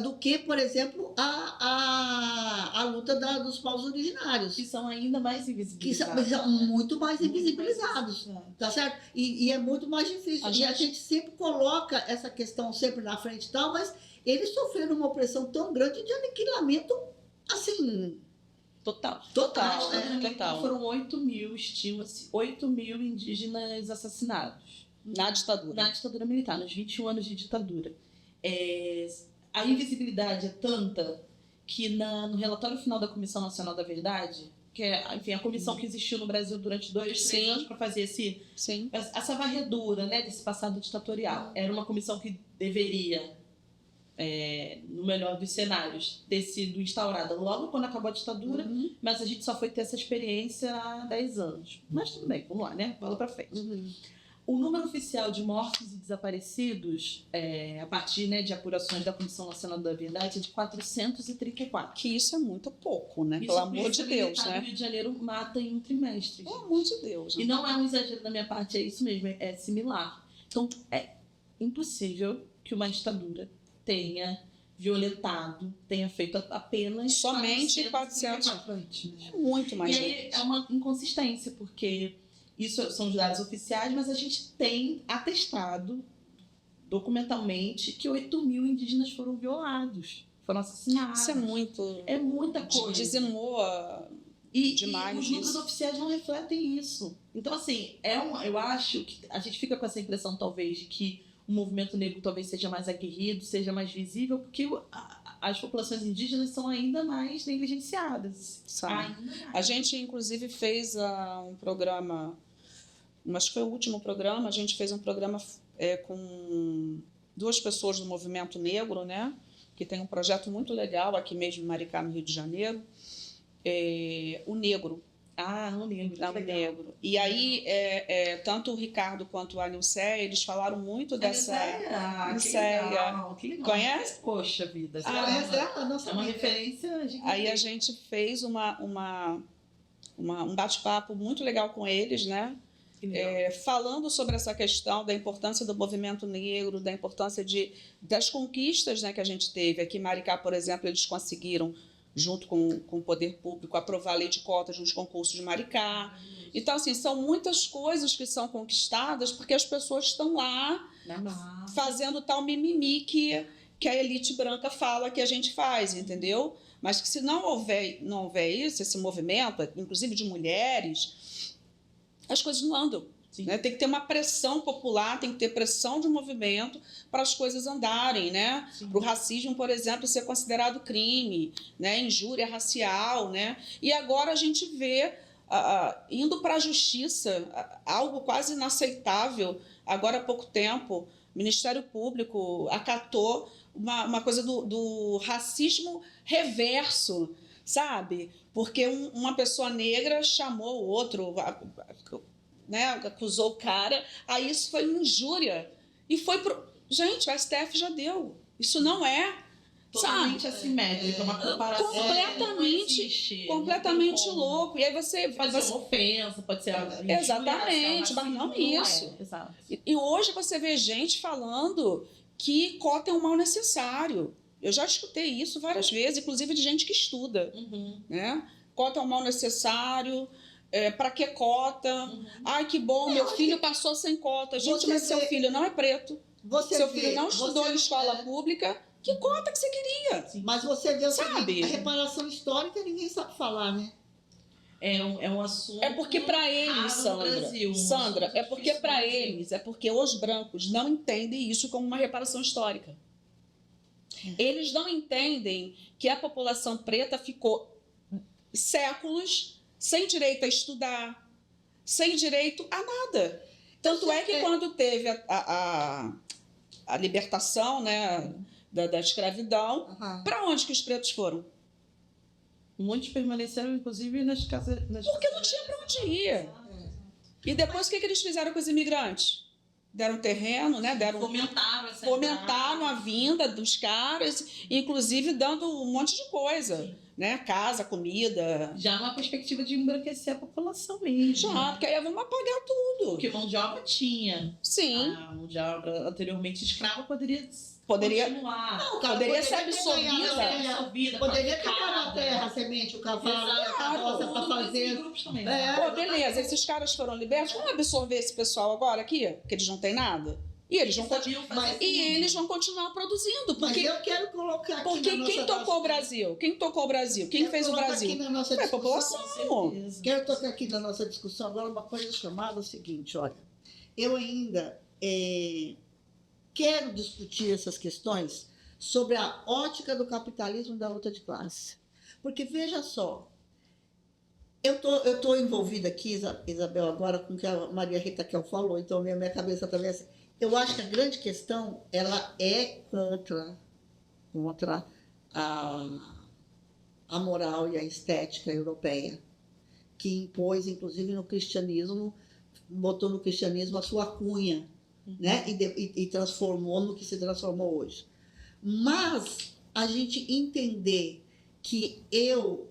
do que, por exemplo, a luta dos povos originários. Que são ainda mais invisibilizados. Que são muito mais invisibilizados, tá certo? E é muito mais difícil. A gente sempre coloca essa questão sempre na frente e tal, mas eles sofreram uma opressão tão grande de aniquilamento, assim... Total. Total. Foram 8 mil, estima-se, 8 mil indígenas assassinados. Na ditadura. Na ditadura militar, nos 21 anos de ditadura. A invisibilidade é tanta que no relatório final da Comissão Nacional da Verdade, que é, enfim, a comissão que existiu no Brasil durante 2-3 anos para fazer essa varredura, né, desse passado ditatorial. Era uma comissão que deveria, no melhor dos cenários, ter sido instaurada logo quando acabou a ditadura, mas a gente só foi ter essa experiência há 10 anos. Mas tudo bem, vamos lá, né? Bola para frente. O número oficial de mortos e desaparecidos, a partir, né, de apurações da Comissão Nacional da Verdade, é de 434. Que isso é muito pouco, né? Pelo amor de Deus, né? O Rio de Janeiro mata em um trimestre. Pelo amor de Deus. E não é um exagero da minha parte, é isso mesmo, é similar. Então, é impossível que uma ditadura tenha violentado, tenha feito apenas... Somente 400. É muito mais. E aí é uma inconsistência, porque... Isso são os dados oficiais, mas a gente tem atestado documentalmente que 8 mil indígenas foram violados, foram assassinados. Isso é muito... É muita coisa. Dizimou demais e os números oficiais não refletem isso. Então, assim, eu acho que a gente fica com essa impressão, talvez, de que o movimento negro talvez seja mais aguerrido, seja mais visível, porque as populações indígenas são ainda mais negligenciadas. A gente, inclusive, fez um programa... Acho que foi o último programa, a gente fez um programa com 2 pessoas do movimento negro, né? Que tem um projeto muito legal aqui mesmo em Maricá, no Rio de Janeiro, o Negro. O Negro. O Negro. E aí, tanto o Ricardo quanto a Nilceia, eles falaram muito dessa... Nilceia. Conhece? Poxa vida. É uma referência gigante. Aí a gente fez um bate-papo muito legal com eles, né? Falando sobre essa questão da importância do movimento negro, da importância das conquistas, né, que a gente teve. Aqui em Maricá, por exemplo, eles conseguiram, junto com o poder público, aprovar a lei de cotas nos concursos de Maricá. Então, assim, são muitas coisas que são conquistadas porque as pessoas estão lá fazendo tal mimimi que a elite branca fala que a gente faz, entendeu? Mas que se não houver isso, esse movimento, inclusive de mulheres... as coisas não andam. Né? Tem que ter uma pressão popular, tem que ter pressão de movimento para as coisas andarem. Né? Para o racismo, por exemplo, ser considerado crime, né? Injúria racial. Né? E agora a gente vê, indo para a justiça, algo quase inaceitável. Agora há pouco tempo, o Ministério Público acatou uma coisa do racismo reverso, sabe? Porque uma pessoa negra chamou o outro, né, acusou o cara, aí isso foi injúria. E foi pro... Gente, o STF já deu. Isso não é... Totalmente assimétrico, uma comparação completamente louco. E aí você... Pode ser uma ofensa, pode ser... Exatamente, mas não isso. Exato. E hoje você vê gente falando que cota é um mal necessário. Eu já escutei isso várias vezes, inclusive de gente que estuda. Né? Cota é um mal necessário, para que cota? Ai, que bom, meu filho passou sem cota. Gente, mas seu filho não é preto. Seu filho não estudou em escola pública. Que cota que você queria? Mas você vê a reparação histórica, ninguém sabe falar, né? É um assunto... É porque para eles, Sandra, é porque para eles, é porque os brancos não entendem isso como uma reparação histórica. Eles não entendem que a população preta ficou séculos sem direito a estudar, sem direito a nada. Tanto é que quando teve a libertação, né, da escravidão, para onde que os pretos foram? Muitos permaneceram, inclusive, nas casas... Porque não tinha para onde ir. E depois o que eles fizeram com os imigrantes? Deram terreno, né? Fomentaram a vinda dos caras, inclusive dando um monte de coisa, né? Casa, comida. Já uma perspectiva de embranquecer a população mesmo. Já, porque aí vamos apagar tudo. Porque mão de obra tinha. Sim. A mão de obra anteriormente escrava poderia continuar. Não, cara, poderia ser absorvida. Poderia pegar na terra a semente, o cavalo, a carroça para fazer. Pô, beleza, esses caras foram libertos. Vamos absorver esse pessoal agora aqui? Porque eles não têm nada. E eles vão eles vão continuar produzindo. Porque, mas eu quero colocar aqui porque quem tocou o Brasil? Quem tocou o Brasil? Quem fez o Brasil? Foi a população. Quero tocar aqui na nossa discussão agora uma coisa chamada o seguinte, olha. Eu ainda quero discutir essas questões sobre a ótica do capitalismo e da luta de classe. Porque, veja só, eu tô envolvida aqui, Isabel, agora com o que a Maria Rita Kel falou, então minha cabeça também é assim. Eu acho que a grande questão, ela é contra a moral e a estética europeia, que impôs, inclusive, no cristianismo, botou no cristianismo a sua cunha, né? E transformou no que se transformou hoje. Mas a gente entender que eu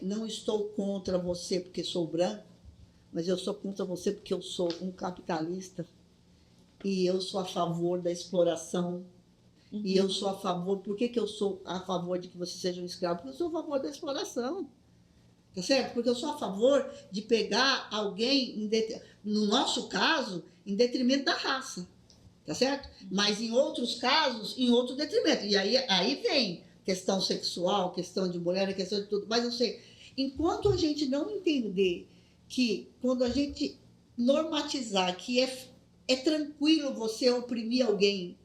não estou contra você porque sou branco, mas eu sou contra você porque eu sou um capitalista e eu sou a favor da exploração. E eu sou a favor... Por que eu sou a favor de que você seja um escravo? Porque eu sou a favor da exploração. Tá certo? Porque eu sou a favor de pegar alguém, no nosso caso, em detrimento da raça. Tá certo? Mas em outros casos, em outro detrimento. E aí vem questão sexual, questão de mulher, questão de tudo. Mas eu sei, enquanto a gente não entender que quando a gente normatizar que é tranquilo você oprimir alguém,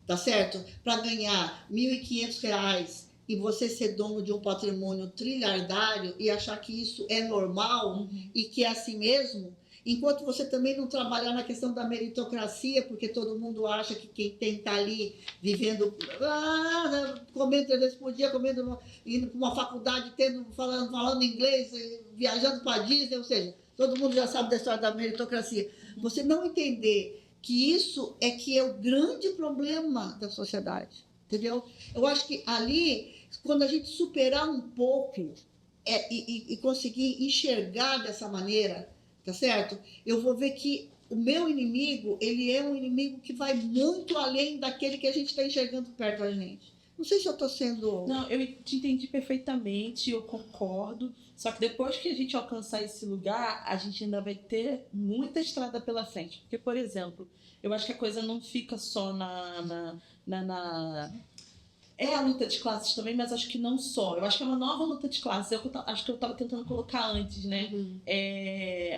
tá certo? Para ganhar R$1.500 e você ser dono de um patrimônio trilhardário e achar que isso é normal e que é assim mesmo, enquanto você também não trabalhar na questão da meritocracia, porque todo mundo acha que quem tem que estar ali vivendo, comendo 3 vezes por dia, indo para uma faculdade, falando inglês, viajando para a Disney, ou seja, todo mundo já sabe da história da meritocracia. Você não entender que isso é que é o grande problema da sociedade, entendeu? Eu acho que ali, quando a gente superar um pouco e conseguir enxergar dessa maneira, tá certo? Eu vou ver que o meu inimigo, ele é um inimigo que vai muito além daquele que a gente está enxergando perto da gente. Não sei se eu estou sendo... Não, eu te entendi perfeitamente, eu concordo. Só que depois que a gente alcançar esse lugar, a gente ainda vai ter muita estrada pela frente. Porque, por exemplo, eu acho que a coisa não fica só É a luta de classes também, mas acho que não só. Eu acho que é uma nova luta de classes. Acho que eu estava tentando colocar antes, né?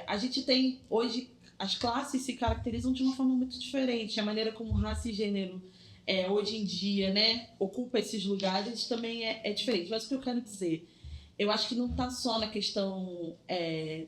A gente tem, hoje, as classes se caracterizam de uma forma muito diferente. A maneira como raça e gênero, hoje em dia, né, ocupa esses lugares também é diferente. Mas o que eu quero dizer... Eu acho que não está só na questão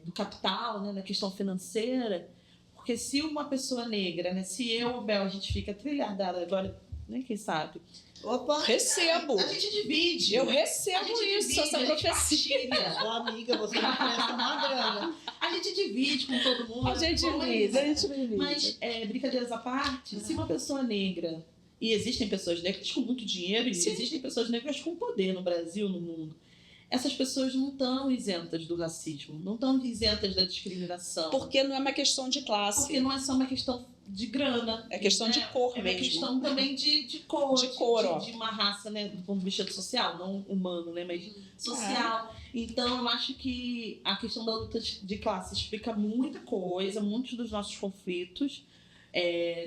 do capital, né, na questão financeira, porque se uma pessoa negra, né, se eu ou Bel, a gente fica trilhardada agora, nem quem sabe. Opa, recebo. A gente divide. Eu recebo essa profecia. Sua amiga, você me presta uma grana. A gente divide com todo mundo. A gente divide. Mas, brincadeiras à parte, se uma pessoa negra, e existem pessoas negras com muito dinheiro, e existem pessoas negras com poder no Brasil, no mundo, essas pessoas não estão isentas do racismo, não estão isentas da discriminação. Porque não é uma questão de classe. Porque não é só uma questão de grana. É questão de cor mesmo. É uma questão também de cor. De uma raça, né, do ponto de vista social, não humano, né, mas social. Então, eu acho que a questão da luta de classe explica muita coisa, muitos dos nossos conflitos.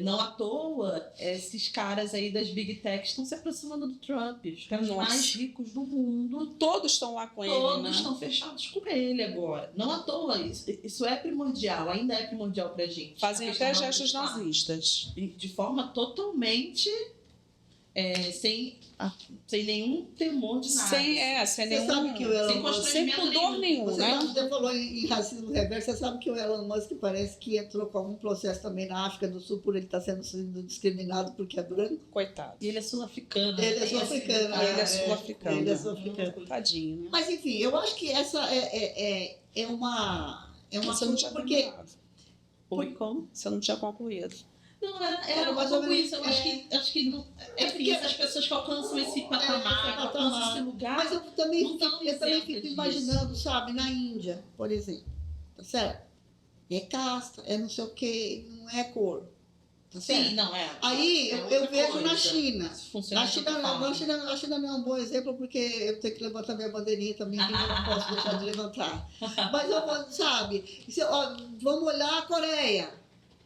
Não à toa, esses caras aí das Big Tech estão se aproximando do Trump. Os caras mais ricos do mundo. Todos estão lá com ele, né? Todos estão fechados com ele agora. Não à toa, isso é primordial, ainda é primordial pra gente. Fazem até gestos nazistas. De forma totalmente sem nenhum temor de nada. Sem Você nenhum... sabe que o Elon sem Musk... Sem constrangimento pudor nenhum, Você, né? você falou em racismo reverso, você sabe que o Elon Musk parece que entrou com algum processo também na África do Sul por ele estar sendo discriminado porque é branco. Coitado. E ele é sul-africano. Ele é né? sul-africano. Ele é sul-africano. Ele é sul-africano. Tadinho, né? Mas enfim, eu acho que essa é uma Você não tinha porque terminado. Oi, como? Você não tinha concluído. Não, Era era mais mais ou ou menos, isso. Eu acho que não, é porque- isso. As pessoas que alcançam esse patamar, alcançam esse lugar. Mas eu também, Não tão eu também isentas fico disso. imaginando, sabe, na Índia, por exemplo, tá certo? É casta, é não sei o quê, não é cor, tá certo? Sim, não é. Aí É eu outra vejo coisa. na China. Isso funciona Na de China, outra não, forma. a China não é um bom exemplo porque eu tenho que levantar minha bandeirinha também, que eu não posso deixar de levantar. Mas eu vou, sabe, vamos olhar a Coreia,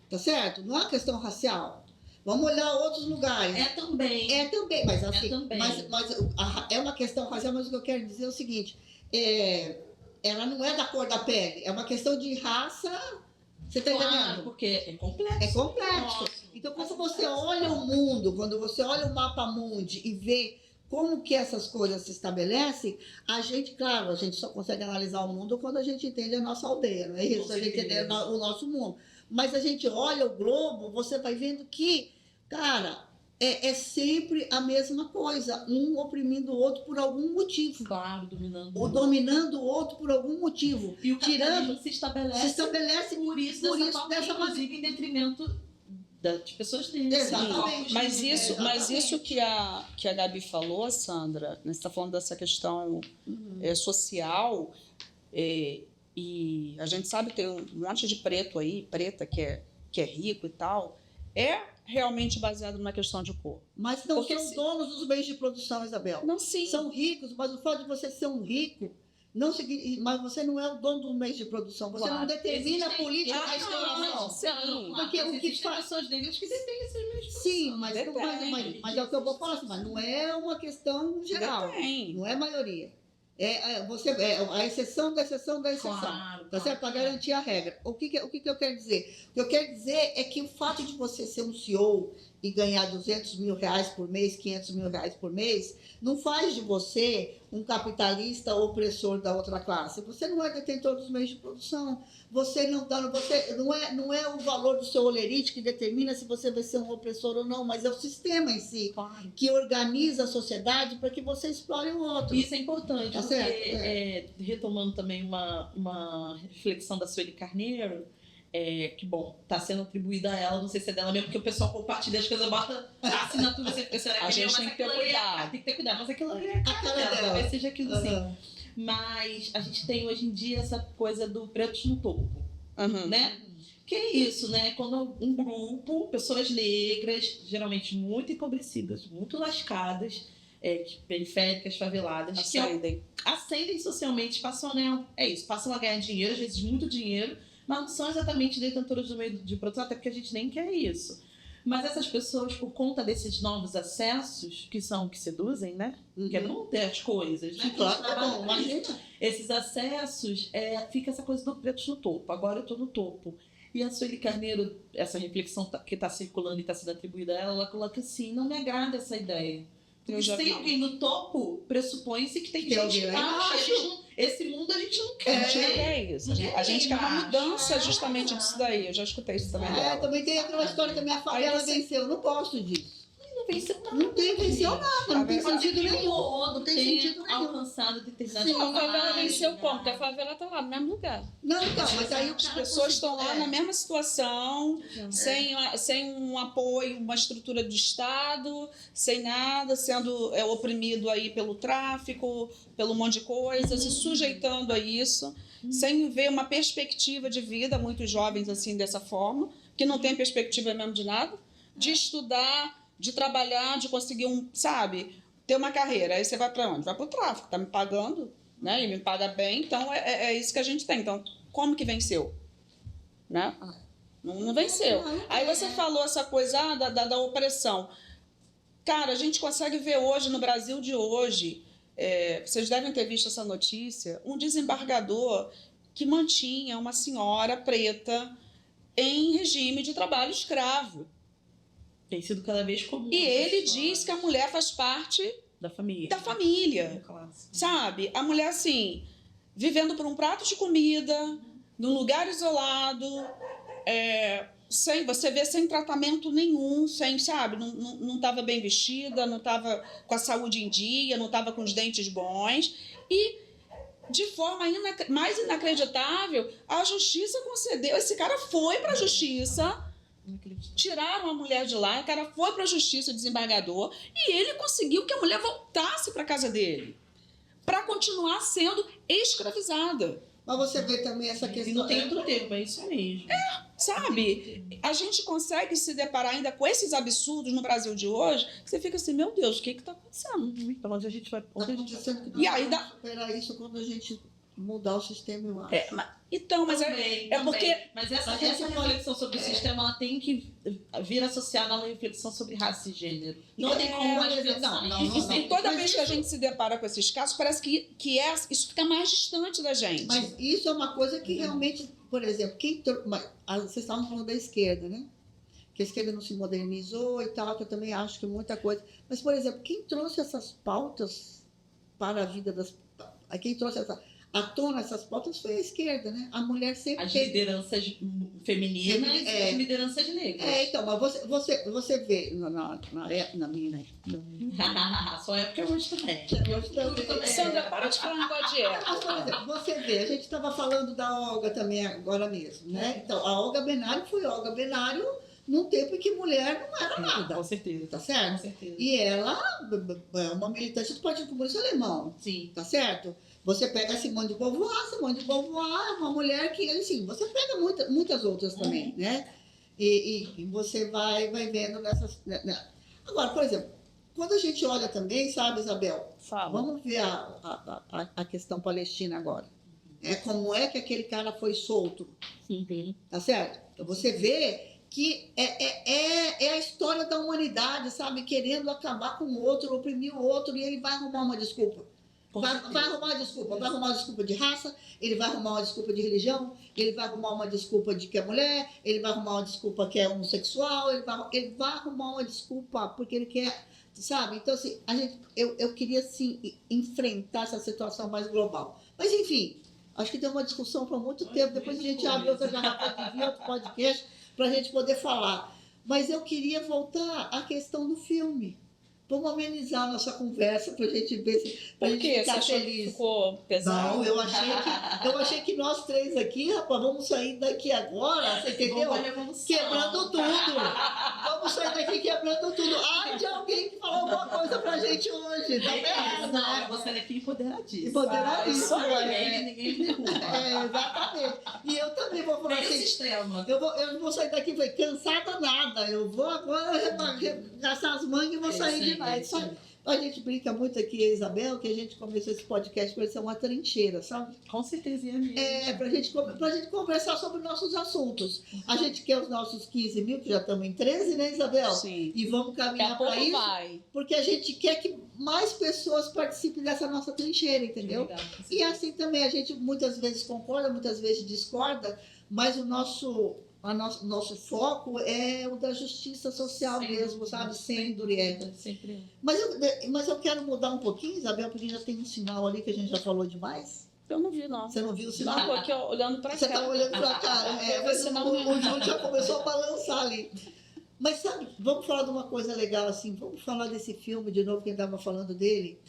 tá certo? Não é uma questão racial. Vamos olhar outros lugares. É também. É também, mas assim, também. mas é uma questão racial, mas o que eu quero dizer é o seguinte, ela não é da cor da pele, é uma questão de raça, você está Claro, entendendo? porque é complexo. É complexo. Nossa. Então, quando você olha o mundo, quando você olha o mapa mundi e vê como que essas coisas se estabelecem, a gente, claro, a gente só consegue analisar o mundo quando a gente entende a nossa aldeia, não é isso? Com A gente entende certeza. o nosso mundo. Mas a gente olha o globo, você vai vendo que, cara, é sempre a mesma coisa, um oprimindo o outro por algum motivo. Claro, dominando. Ou dominando o outro por algum motivo. E o tirando- capitalismo se estabelece, Se estabelece por isso, por dessa isso, forma, dessa inclusive em detrimento das pessoas negras. Exatamente. Mas isso, Exatamente. que a Gabi falou, Sandra, né, você está falando dessa questão Uhum. social, e a gente sabe que tem um monte de preto aí, preta, que é rico e tal, é realmente baseado numa questão de cor. Mas não Porque são se- donos dos bens de produção, Isabel. Não, sim. São ricos, mas o fato de você ser um rico, não significa, mas você não é o dono do meio de produção. Você Claro. não determina a Existem- política da não, exploração. sim. Porque o que existem faz- pessoas negras que detêm esses mesmos. Sim, mas é o que eu vou falar, assim, mas não é uma questão geral. Tem. Não é maioria. Você é a exceção da exceção da exceção. Claro, Tá certo? Para garantir a regra. O que eu quero dizer? O que eu quero dizer é que o fato de você ser um CEO e ganhar 200 mil reais por mês, 500 mil reais por mês, não faz de você um capitalista opressor da outra classe. Você não é detentor dos meios de produção. Você não é o valor do seu olerite que determina se você vai ser um opressor ou não, mas é o sistema em si Claro. que organiza a sociedade para que você explore o outro. Isso é importante, Tá porque, certo? retomando também uma reflexão da Sueli Carneiro, que, bom, está sendo atribuída a ela, não sei se é dela mesmo, porque o pessoal compartilha as coisas, bota a assinatura, A gente tem que ter cuidado. Tem que ter cuidado, mas aquilo ali é a cara cara dela, dela. talvez seja aquilo assim. Aham. Mas a gente tem hoje em dia essa coisa do pretos no topo, Uhum. né? Que é isso, né? Quando um grupo, pessoas negras, geralmente muito empobrecidas, muito lascadas, periféricas, faveladas, que ascendem socialmente, passam a ganhar dinheiro, às vezes muito dinheiro, mas não são exatamente detentoras do meio de produção, até porque a gente nem quer isso. Mas essas pessoas, por conta desses novos acessos, que seduzem, né? Que é não ter as coisas, né? Claro, tá bom, imagina. Esses acessos, fica essa coisa do preto no topo. Agora eu estou no topo. E a Sueli Carneiro, essa reflexão que está circulando e está sendo atribuída a ela, ela coloca assim, não me agrada essa ideia. Porque se tem alguém no topo, pressupõe-se que tem Tem alguém gente lá embaixo. embaixo. Esse mundo a gente não A quer. gente não quer isso. A gente quer uma mudança justamente disso daí. Eu já escutei isso também dela. Também tem aquela história que a minha favela Aí você- venceu. Eu não gosto disso. Não venceu nada. Não venceu nada, não tem Pode ser sentido que nenhum. um ou outro Não tem tenha sentido nenhum. alcançado determinados Sim. A favela patamares, venceu né? como? Porque a favela está lá no mesmo lugar. Não, então, mas aí o As cara pessoas estão lá conseguiu- na mesma situação, sem um apoio, uma estrutura de Estado, sem nada, sendo oprimido aí pelo tráfico, pelo monte de coisa, se sujeitando a isso, sem ver uma perspectiva de vida, muitos jovens assim dessa forma, que não tem perspectiva mesmo de nada, de estudar, de trabalhar, de conseguir ter uma carreira. Aí você vai para onde? Vai para o tráfico, tá me pagando, né? E me paga bem, então é isso que a gente tem. Então, como que venceu? Né? Não venceu. Aí você falou essa coisa da opressão. Cara, a gente consegue ver hoje, no Brasil de hoje, vocês devem ter visto essa notícia, um desembargador que mantinha uma senhora preta em regime de trabalho escravo. Tem sido cada vez comum. E ele diz que a mulher faz parte da família. da família, sabe? A mulher, assim, vivendo por um prato de comida, num lugar isolado, sem, você vê, sem tratamento nenhum, sem, sabe? Não estava bem vestida, não estava com a saúde em dia, não estava com os dentes bons. E, de forma mais inacreditável, a justiça concedeu. Esse cara foi para a justiça, tiraram a mulher de lá, o cara foi para a justiça, desembargador, e ele conseguiu que a mulher voltasse para casa dele, para continuar sendo escravizada. Mas você vê também essa questão... E não tem outro termo, é isso mesmo. Sabe? A gente consegue se deparar ainda com esses absurdos no Brasil de hoje, que você fica assim, meu Deus, o que está acontecendo? Então, onde a gente vai... Está acontecendo que E aí dá superar isso quando a gente mudar o sistema, eu acho. Porque... Mas essa reflexão sobre o sistema, ela tem que vir associada a uma reflexão sobre raça e gênero. Não tem como a reflexão. E toda vez que a gente se depara com esses casos, parece que isso fica mais distante da gente. Mas isso é uma coisa que realmente, por exemplo, vocês estavam falando da esquerda, né? Que a esquerda não se modernizou e tal, que eu também acho que muita coisa. Mas, por exemplo, quem trouxe essas pautas para a vida quem trouxe à tona essas pautas foi a esquerda, né? A mulher sempre as lideranças femininas e as lideranças negras. Então, mas você vê na minha... Sua época hoje também. Sandra, para de falar um negócio de época. Mas, por exemplo, você vê, a gente estava falando da Olga também agora mesmo, né? Então, a Olga Benário foi Olga Benário num tempo em que mulher não era nada. Com certeza. Tá certo? Com certeza. E ela é uma militante do Partido Comunista Alemão. Sim. Tá certo? Você pega a Simone de Beauvoir é uma mulher que, assim, você pega muitas outras também, né? E você vai vendo nessas... Agora, por exemplo, quando a gente olha também, sabe, Isabel? Fala. Vamos ver a questão palestina agora. Como é que aquele cara foi solto? Sim. Tá certo? Então você vê que é a história da humanidade, sabe? Querendo acabar com o outro, oprimir o outro, e ele vai arrumar uma desculpa. Vai arrumar uma desculpa de raça, ele vai arrumar uma desculpa de religião, ele vai arrumar uma desculpa de que é mulher, ele vai arrumar uma desculpa que é homossexual, ele vai arrumar uma desculpa porque ele quer, sabe? Então, assim, eu queria, assim, enfrentar essa situação mais global. Mas, enfim, acho que tem uma discussão por muito tempo, depois a gente abre outra garrafa de vinho, outro podcast, para a gente poder falar. Mas eu queria voltar à questão do filme. Vamos amenizar a nossa conversa para a gente ver se a gente ficar feliz. Ficou pesado? Não, eu achei que nós três aqui, rapaz, vamos sair daqui agora, você entendeu? Quebrando tudo. Vamos sair daqui quebrando tudo. Ai, de alguém que falou alguma coisa pra gente hoje, tá vendo? Não, você daqui empoderadíssima. Empoderadíssima. Ninguém derruba. Exatamente. E eu também vou falar assim. Extrema. Eu não vou sair daqui cansada nada. Eu vou agora gastar as mangas e vou sair de lá. A gente brinca muito aqui, Isabel, que a gente começou esse podcast para ser uma trincheira, sabe? Com certeza, mesmo. Pra gente conversar sobre nossos assuntos. A gente quer os nossos 15 mil, que já estamos em 13, né, Isabel? Sim. E vamos caminhar para isso. Vai. Porque a gente quer que mais pessoas participem dessa nossa trincheira, entendeu? Legal, e assim também, a gente muitas vezes concorda, muitas vezes discorda, mas o nosso foco é o da justiça social mesmo, sabe? Sempre é. Sempre. Mas eu quero mudar um pouquinho, Isabel, porque já tem um sinal ali que a gente já falou demais. Eu não vi, não. Você não viu o sinal? Não, tô aqui olhando pra cá. Você está olhando para cá. Mas o Júlio já começou a balançar ali. Mas sabe, vamos falar de uma coisa legal assim, vamos falar desse filme de novo, que estava falando dele,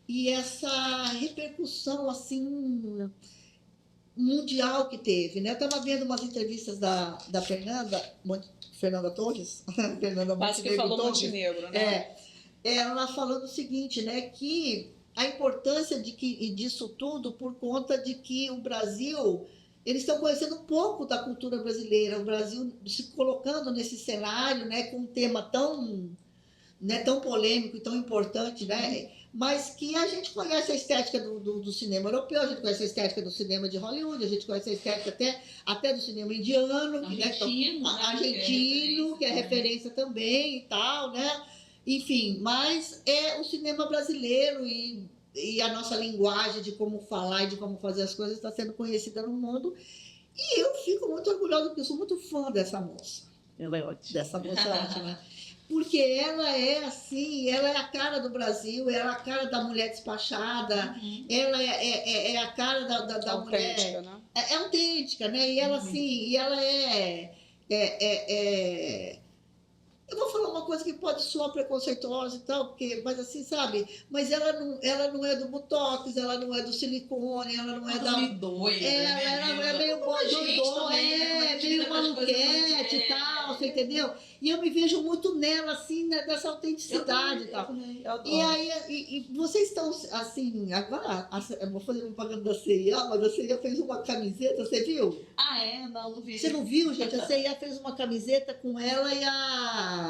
e essa repercussão assim mundial que teve, né? Eu estava vendo umas entrevistas da Fernanda Torres, Quase que falou Montenegro, né? Ela falando o seguinte, né? Que a importância disso tudo por conta de que o Brasil, eles estão conhecendo um pouco da cultura brasileira, o Brasil se colocando nesse cenário, né? Com um tema tão polêmico e tão importante, né? Mas que a gente conhece a estética do cinema europeu, a gente conhece a estética do cinema de Hollywood, a gente conhece a estética até do cinema indiano, argentino, que é referência também e tal, né? Enfim, mas é o cinema brasileiro e a nossa linguagem de como falar e de como fazer as coisas está sendo conhecida no mundo. E eu fico muito orgulhosa, porque eu sou muito fã dessa moça. Ela é ótima. Dessa moça ótima. porque ela é assim, ela é a cara do Brasil, ela é a cara da mulher despachada, ela é a cara da mulher. Autêntica, né? É autêntica, né? E ela assim, e ela eu vou falar uma coisa que pode soar preconceituosa e tal, porque, mas assim, sabe? Mas ela não é do botox, ela não é do silicone, ela não é da... doida, Ela é meio doidona, meio maluquete e tal, você entendeu? E eu me vejo muito nela, assim, né, dessa autenticidade e tal. E aí, e vocês estão, assim, agora, eu vou fazer propaganda da CIA, mas a CIA fez uma camiseta, você viu? Ah, é? Não vi. Você não viu, gente? A CIA fez uma camiseta com ela e a...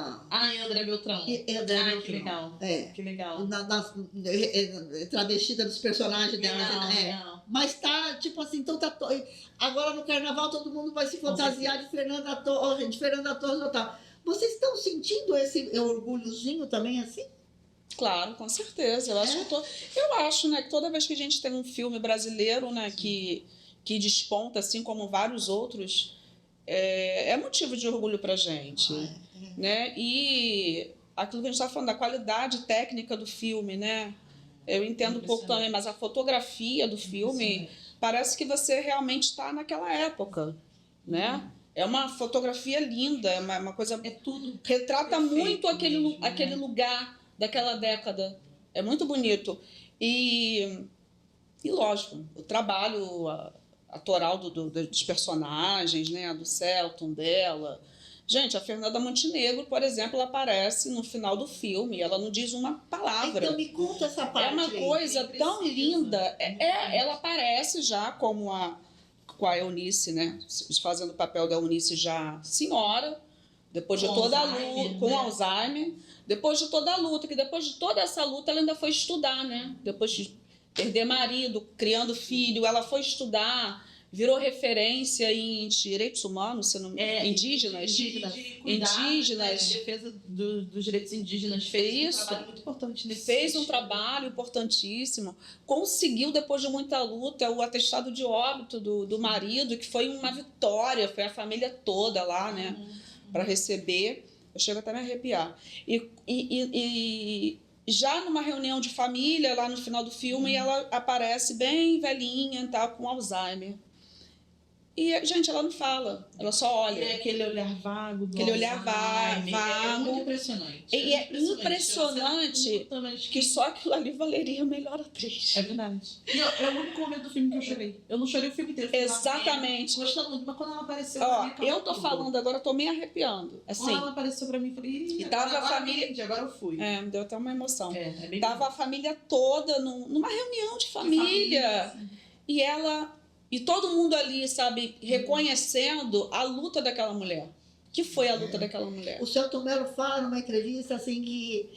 André Beltrão. André Beltrão. Que legal. Que legal. Travestida dos personagens dela. Legal. Mas tá, tipo assim, então tá... Agora no carnaval todo mundo vai se fantasiar de Fernanda Torres, e tal. Vocês estão sentindo esse orgulhozinho também, assim? Claro, com certeza. Eu acho, né, que toda vez que a gente tem um filme brasileiro, né, que desponta, assim como vários outros, é motivo de orgulho pra gente. Né? E aquilo que a gente estava falando, da qualidade técnica do filme, né? Eu entendo um pouco também, mas a fotografia do filme parece que você realmente está naquela época, né? É uma fotografia linda, é uma coisa... É tudo retrata muito mesmo, aquele lugar daquela década. É muito bonito. E lógico, o trabalho atoral dos personagens, né? Do Celton, dela... Gente, a Fernanda Montenegro, por exemplo, ela aparece no final do filme, ela não diz uma palavra. Então me conta essa parte. É uma coisa tão linda. Ela aparece já com a Eunice, né? Fazendo o papel da Eunice já senhora, depois de toda a luta, com Alzheimer, depois de toda a luta, que depois de toda essa luta ela ainda foi estudar, né? Depois de perder marido, criando filho, ela foi estudar. Virou referência em direitos humanos, indígenas. Defesa dos direitos indígenas. Fez um trabalho muito importante nesse Fez um trabalho importantíssimo. Conseguiu, depois de muita luta, o atestado de óbito do marido, que foi uma vitória. Foi a família toda lá, né? Para receber. Eu chego até a me arrepiar. E já numa reunião de família, lá no final do filme, ela aparece bem velhinha, tá, com Alzheimer. E, gente, ela não fala, ela só olha. É aquele olhar vago. Aquele olhar vago. É muito impressionante. E é impressionante que só aquilo ali valeria a melhor atriz. É verdade. E é o único momento do filme que eu chorei. Eu não chorei o filme inteiro. Exatamente. Gostando muito, mas quando ela apareceu... eu tô falando agora, eu tô me arrepiando. Assim, quando ela apareceu pra mim, eu falei... E tava a família... Agora eu fui. Me deu até uma emoção. Bem tava a família toda numa reunião de família. E ela... E todo mundo ali, sabe, reconhecendo a luta daquela mulher. Que foi a luta daquela mulher. O Celton Mello fala numa entrevista assim que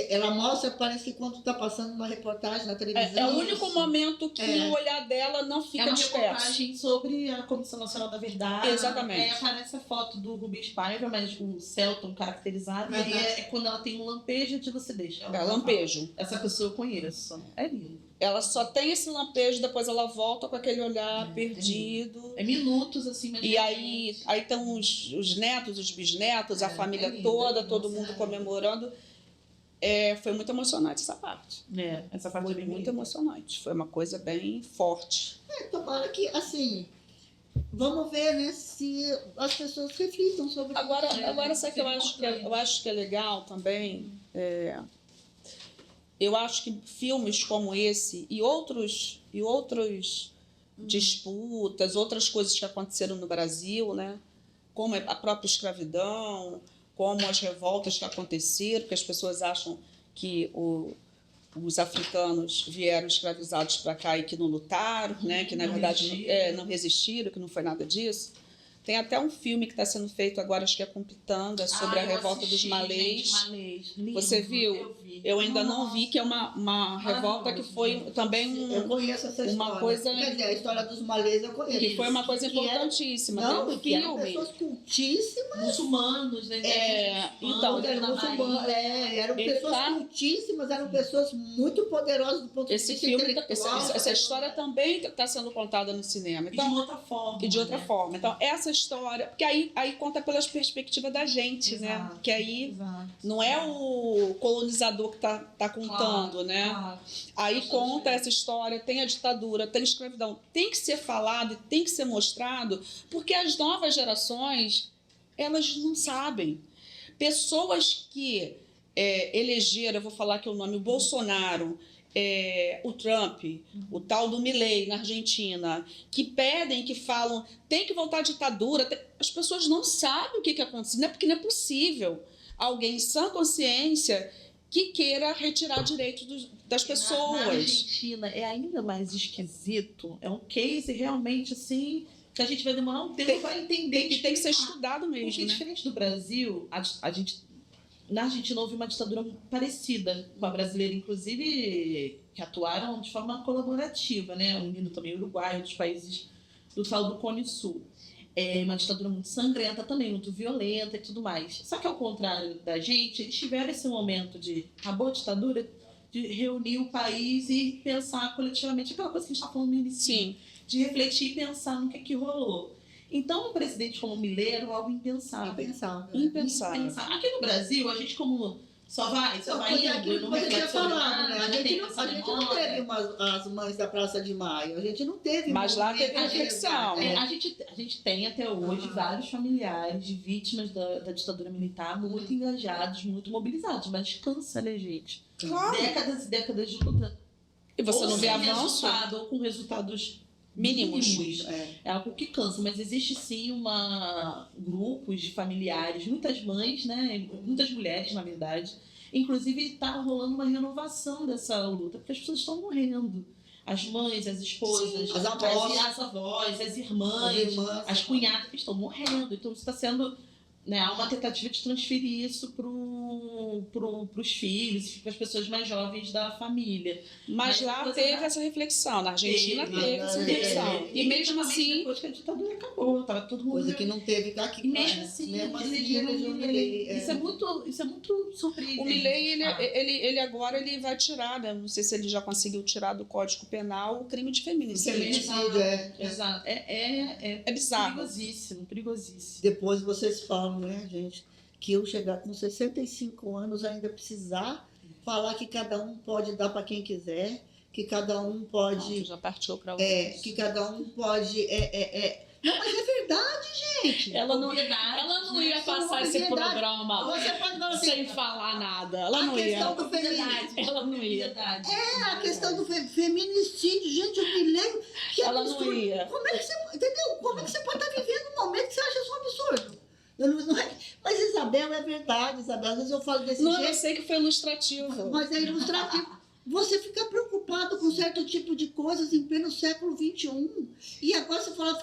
ela mostra, parece que quando está passando uma reportagem na televisão... É o único momento que o olhar dela não fica disperso. É uma reportagem sobre a Comissão Nacional da Verdade. Exatamente. Aparece a foto do Rubens Paiva, mas o Celton caracterizado. E é quando ela tem um lampejo de lucidez. Lampejo. Essa pessoa eu conheço. É lindo. Ela só tem esse lampejo, depois ela volta com aquele olhar perdido. É minutos, assim. Mas e aí estão os netos, os bisnetos, a família toda, todo mundo comemorando. Foi muito emocionante essa parte. Essa parte foi muito emocionante. Foi uma coisa bem forte. Tomara que, assim... Vamos ver, né, se as pessoas reflitam sobre isso. Agora sabe que eu acho que é legal também... Eu acho que filmes como esse e outros disputas, outras coisas que aconteceram no Brasil, né? Como a própria escravidão, como as revoltas que aconteceram, porque as pessoas acham que os africanos vieram escravizados para cá e que não lutaram, né? Que na verdade não resistiram, que não foi nada disso. Tem até um filme que está sendo feito agora, acho que é com Pitanga, sobre a revolta dos malês. Você Você viu? Eu vi. vi. Eu ainda não vi, que é uma revolta que foi também Eu conheço essa história. uma coisa... Quer dizer, a história dos malês eu conheço. Que foi uma coisa Que era- importantíssima. Não, Tem um que eram filme. pessoas cultíssimas. Muçulmanos, né? Então, Eram muçulmanos, eram Ele pessoas tá- cultíssimas, eram pessoas muito poderosas do ponto de esse vista filme, intelectual. essa história também está sendo contada no cinema. E de Então, outra forma. e de outra né? forma. Então, essa história... Porque aí conta pelas perspectivas da gente, né? Exato. Que aí Exato. não é o colonizador que tá contando, né? Claro. Aí Nossa, conta gente. essa história, tem a ditadura, tem a escravidão. Tem que ser falado e tem que ser mostrado, porque as novas gerações, elas não sabem. Pessoas que elegeram, eu vou falar aqui o nome, o Bolsonaro, o Trump, o tal do Milei na Argentina, que pedem, que falam, tem que voltar à ditadura. As pessoas não sabem o que aconteceu, não é porque não é possível alguém em sã consciência que queira retirar direitos das pessoas. Na Argentina é ainda mais esquisito. É um case realmente assim que a gente vai demorar um tempo para entender. Tem que ser estudado Porque mesmo, né? diferente do Brasil, a gente na Argentina houve uma ditadura parecida com a brasileira, inclusive que atuaram de forma colaborativa, né? Unindo também o Uruguai, outros países do tal do Cone Sul. É uma ditadura muito sangrenta também, muito violenta e tudo mais. Só que ao contrário da gente, eles tiveram esse momento de acabou a ditadura, de reunir o país e pensar coletivamente aquela coisa que a gente está falando no início. Sim. De refletir e pensar no que rolou. Então, um presidente como Milei era algo impensável. Impensável. Impensável. Aqui no Brasil, a gente como só vai Porque indo, aquilo não que você tinha reflete sobre falado, né? nada, A gente tem não essa teve memória. as mães da Praça de Maio, a gente não teve. Mas lá movimento teve reflexão. de resgate. A gente tem até hoje vários familiares de vítimas da ditadura militar muito engajados, muito mobilizados, mas cansa, né, gente? Claro. Décadas e décadas de luta. E você ou não vê sem avanço? resultado, ou com resultados Mínimos. É algo que cansa, mas existe sim grupos de familiares, muitas mães, né, muitas mulheres, na verdade. Inclusive, está rolando uma renovação dessa luta, porque as pessoas estão morrendo. As mães, as esposas, Sim, as avós. as avós, as irmãs, As irmãs. as cunhadas que estão morrendo. Então, isso está sendo, né, há uma tentativa de transferir isso para os filhos, para as pessoas mais jovens da família. Mas lá teve essa reflexão. Na Argentina teve essa reflexão. E mesmo assim... Depois que a ditadura acabou, estava todo mundo... Coisa que não teve aqui. E mesmo assim, elegeu o Milei. Isso é muito surpreendente. O Milei, ele agora ele vai tirar, né? Não sei se ele já conseguiu tirar do Código Penal o crime de feminicídio. Feminicídio, Exato. É bizarro. perigosíssimo, perigosíssimo. Depois vocês falam, né, gente, que eu chegar com 65 anos ainda precisar falar que cada um pode dar para quem quiser, que cada um pode... Já partiu para o... que cada um pode... Não, mas é verdade, gente. Ela não ia passar esse Obviedade. programa Você pode falar assim, sem falar nada. Ela não a questão ia. do feminicídio. Ela não ia. A questão do feminicídio, gente, eu me lembro que Ela absurdo. não ia. Como é que você, entendeu? Como é que você pode estar vivendo um momento que você acha isso um absurdo? Não é- Mas, Isabel, é verdade, Isabel. Às vezes eu falo desse Não, eu jeito, sei que foi ilustrativo. mas é ilustrativo. Você fica preocupado com certo tipo de coisas em pleno século XXI. E agora você fala,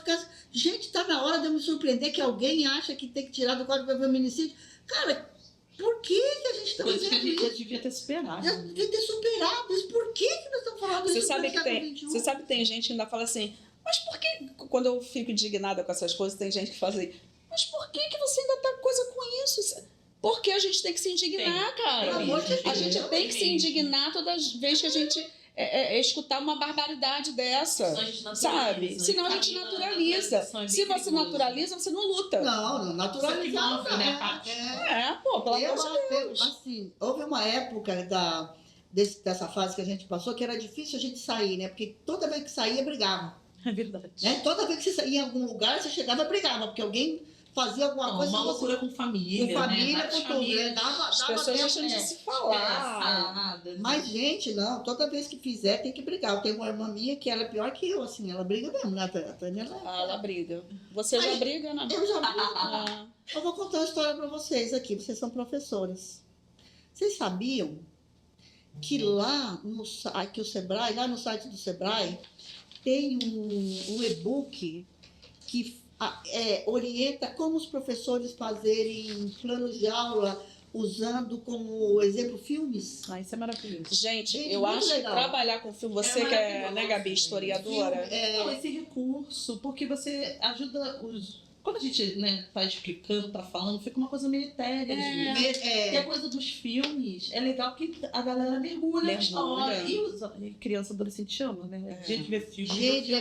gente, está na hora de eu me surpreender que alguém acha que tem que tirar do Código do Feminicídio. Cara, por que a gente está Coisa que a fazendo gente já isso? devia ter superado. Já devia ter superado isso. Por que nós estamos falando Você isso sabe no que século tem, XXI? você sabe que tem gente que ainda fala assim, mas por que, quando eu fico indignada com essas coisas, tem gente que fala assim, mas por que você ainda tá coisa com isso? Porque a gente tem que se indignar, cara. Pelo amor de A Deus. gente tem que se indignar todas as vezes que a gente escutar uma barbaridade dessa, sabe? Senão a gente naturaliza. Se você naturaliza, você não luta. Não, naturalizar, Você que move, né? Pô, pelo amor de Deus. Assim, houve uma época dessa fase que a gente passou que era difícil a gente sair, né? Porque toda vez que saía, brigava. É verdade. Né? Toda vez que você saía em algum lugar, você chegava e brigava, porque alguém fazia alguma coisa. Uma que você- loucura com família, Com família, né? com tudo, né? Dava As pessoas tempo, deixam de se falar. Nada. Mas, gente, não, toda vez que fizer tem que brigar. Eu tenho uma irmã minha que ela é pior que eu, assim, ela briga mesmo, né? A Tânia, Ela briga. Você já briga, né? eu já brigo. Ah, Eu vou contar uma história para vocês aqui, vocês são professores. Vocês sabiam que lá no site, lá no site do Sebrae, tem um e-book que orienta como os professores fazerem planos de aula, usando como exemplo filmes. Ah, isso é maravilhoso. Gente, Gente, eu muito acho legal. que trabalhar com filme, você que é, né, maravilhoso. Gabi, historiadora, Não, esse recurso, porque você ajuda os. Quando a gente, né, tá explicando, tá falando, fica uma coisa meio etérea. às vezes. E a coisa dos filmes, é legal que a galera mergulha na história. E criança e adolescente ama, né? A gente vê filme. Gente,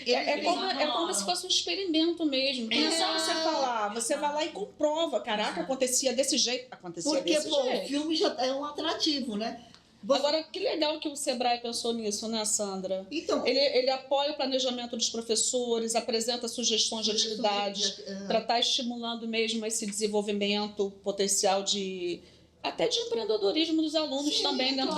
é como se fosse um experimento mesmo. Não é só você falar, você vai lá e comprova. Caraca, acontecia desse jeito, acontecia Porque, desse pô, jeito. o filme já é um atrativo, né? Agora, que legal que o Sebrae pensou nisso, né, Sandra? Então, Ele apoia o planejamento dos professores, apresenta sugestões de atividades para estar estimulando mesmo esse desenvolvimento potencial até de empreendedorismo dos alunos também dentro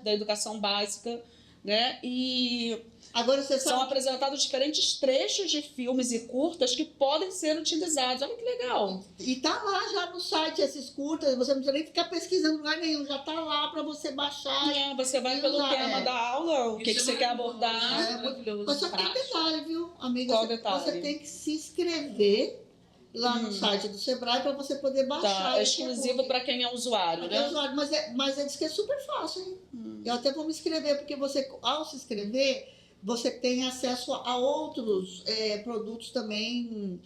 da educação básica, né? E agora você são sabe. apresentados diferentes trechos de filmes e curtas que podem ser utilizados. Olha que legal. E tá lá já no site esses curtas, você não precisa nem ficar pesquisando em lugar nenhum, já tá lá para você baixar. Você vai pelo usar, tema da aula, o que você quer abordar. É maravilhoso. Mas só que tem detalhe, viu, amiga? Qual detalhe? Você tem que se inscrever lá no site do Sebrae para você poder baixar. Tá, é esse exclusivo e-book. para quem é usuário, Porque é né? usuário, mas diz que é super fácil, hein? Eu até vou me inscrever, porque você, ao se inscrever, você tem acesso a outros produtos também,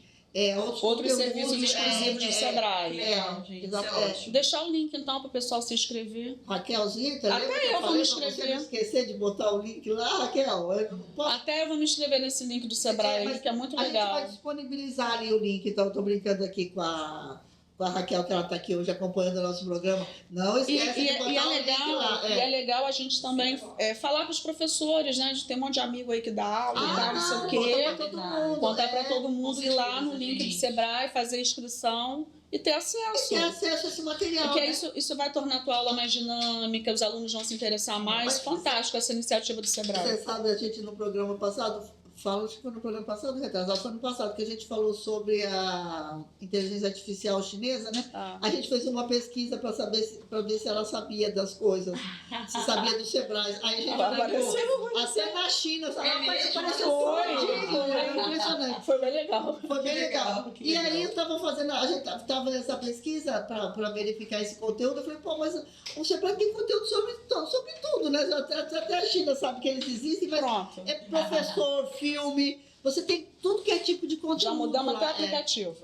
outros Outros conteúdos, serviços exclusivos do Sebrae. Legal, gente. exato, Isso é ótimo. Deixar o link então para o pessoal se inscrever. Raquelzinha, tá Até lembra que eu vou falei me pra você inscrever. não esquecer de botar o link lá, Raquel? Eu não posso. Até eu vou me inscrever nesse link do Sebrae, Mas que é muito A gente vai legal. disponibilizar ali o link, então eu tô brincando aqui com a Raquel, que ela está aqui hoje acompanhando o nosso programa. Não esquece de botar o link lá. E é legal a gente também falar para os professores, né? De ter um monte de amigo aí que dá aula e tal, não sei o quê. Contar para todo mundo, ir lá no link do Sebrae, fazer inscrição e ter acesso. Ter acesso a esse material. Porque né? isso vai tornar a tua aula mais dinâmica, os alunos vão se interessar mais. Mas Fantástico essa iniciativa do Sebrae. Você sabe, a gente no programa passado, acho que foi no programa passado, retrasado, foi no passado, que a gente falou sobre a inteligência artificial chinesa, né? A gente fez uma pesquisa para ver se ela sabia das coisas, se sabia do Sebrae. Aí a gente viu, até na China, sabe? Apareceu foi impressionante. Foi bem legal. Foi bem legal. E aí eu estava fazendo, a gente estava nessa pesquisa para verificar esse conteúdo, eu falei, pô, mas o Sebrae tem conteúdo sobre tudo, né? Até a China sabe que eles existem, mas Pronto. é professor, filme, você tem tudo que é tipo de conteúdo. Já mudamos lá. até o aplicativo.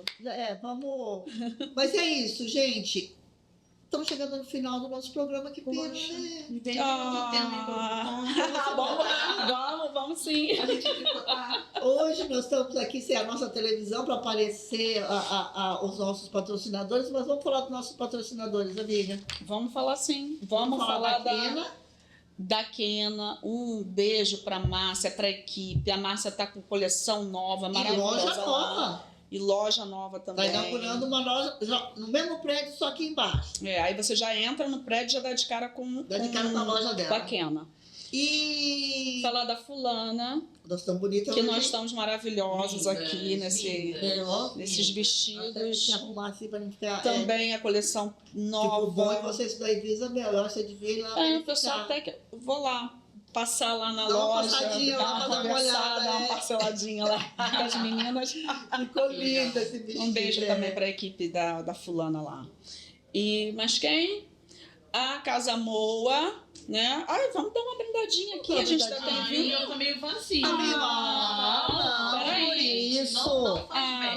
Vamos. Mas é isso, gente. Estamos chegando no final do nosso programa, que pena, né? Vamos sim. Hoje nós estamos aqui sem a nossa televisão para aparecer os nossos patrocinadores, mas vamos falar dos nossos patrocinadores, amiga. Vamos falar sim. Vamos falar da Kena. Da Kena. Um beijo para a Márcia, para a equipe. A Márcia está com coleção nova, maravilhosa. E loja nova. E loja nova também. Está inaugurando uma loja no mesmo prédio, só aqui embaixo. Aí você já entra no prédio e já dá de cara com a loja dela. Da Kena. E falar da fulana, nós estamos bonitas que hoje, nós estamos maravilhosos aqui nesses vestidos. Até se arrumar assim para não ficar. Também a coleção nova. Tipo, bom, e você estudar em Isabel, eu acho que você devia ir lá. O pessoal até que vou lá passar lá na Dá uma loja, passadinha lá, dar uma dar uma conversada, olhada, dar uma parceladinha lá com as meninas. Ficou lindo esse vestido. Um beijo também para a equipe da fulana lá. Mas quem? A Casa Moa, né? Ai, vamos dar uma brindadinha aqui, a gente ainda tem vinho. Eu tô meio vazio. Não, peraí. isso.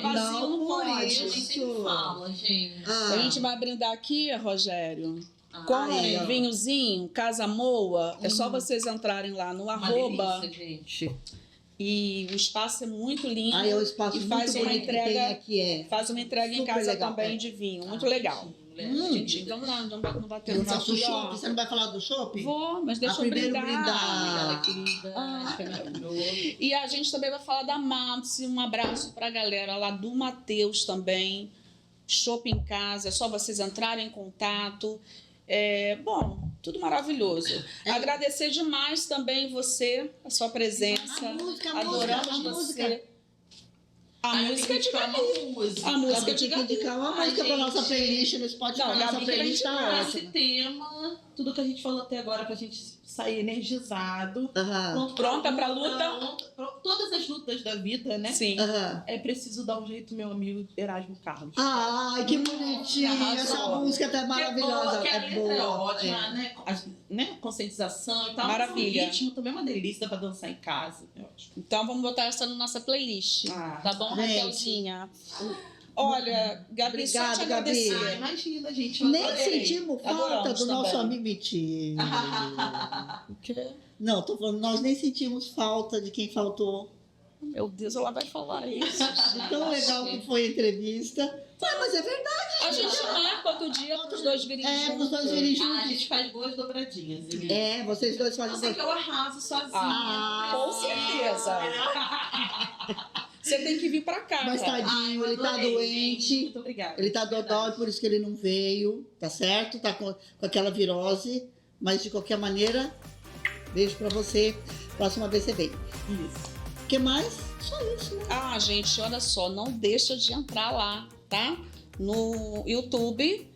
Vazio não pode. Isso. Fala, gente. A gente vai brindar aqui, Rogério, com aí, ó. um vinhozinho, Casa Moa. É só vocês entrarem lá no arroba. Delícia, gente. E o espaço é muito lindo. Aí é o espaço E muito faz uma bonito que tem entrega- aqui, Faz uma entrega em Super casa legal, também é. de vinho. Muito legal. Gente, Vamos lá, não bater Do no nosso nosso shopping. Você não vai falar do shopping? Vou, mas deixa eu primeiro brindar. brindar. querida. E a gente também vai falar da Matsi. Um abraço pra galera lá do Matheus também. Shopping em casa, é só vocês entrarem em contato. Bom, tudo maravilhoso. Agradecer demais também você, a sua presença. A música, Adoramos a você. música. A música é de Gabi. A música Gabi de tinha que Gabi. indicar uma música para nossa playlist no Spotify. Não, Nossa Gabi, playlist tá Esse ótima. tema, tudo que a gente falou até agora pra gente sair energizado. Pronta pra luta? Todas as lutas da vida, né? Sim. É preciso dar um jeito, meu amigo Erasmo Carlos. Ai, que bonitinho. Essa música tá maravilhosa. Que a letra é ótima, é. né? Conscientização e tal. Maravilha. O ritmo também é uma delícia, dá pra dançar em casa. É ótimo. Então vamos botar essa na nossa playlist. Tá bom, gente. Raquelzinha? Olha, Gabi, só Obrigada, te Gabi. agradecer. Imagina, gente. Nem adorei. sentimos falta Adoramos do nosso também. amigo Mentira. O quê? Não, tô falando, nós nem sentimos falta de quem faltou. Meu Deus, ela vai falar isso. De tão legal que foi a entrevista. Mas é verdade. A gente marca outro dia para os dois virem Pros dois virem A juntos. gente faz boas dobradinhas. Vocês dois Eu fazem. sei que eu arraso sozinha. Com certeza. Você tem que vir pra cá. Mas cara. tadinho, ele tá Adorei, doente. gente. Muito obrigada. Ele tá de verdade. dodói, por isso que ele não veio, tá certo? Tá com aquela virose. Mas de qualquer maneira, beijo pra você. Próxima vez você vem. Isso. O que mais? Só isso, né? Ah, gente, olha só, não deixa de entrar lá, tá? No YouTube,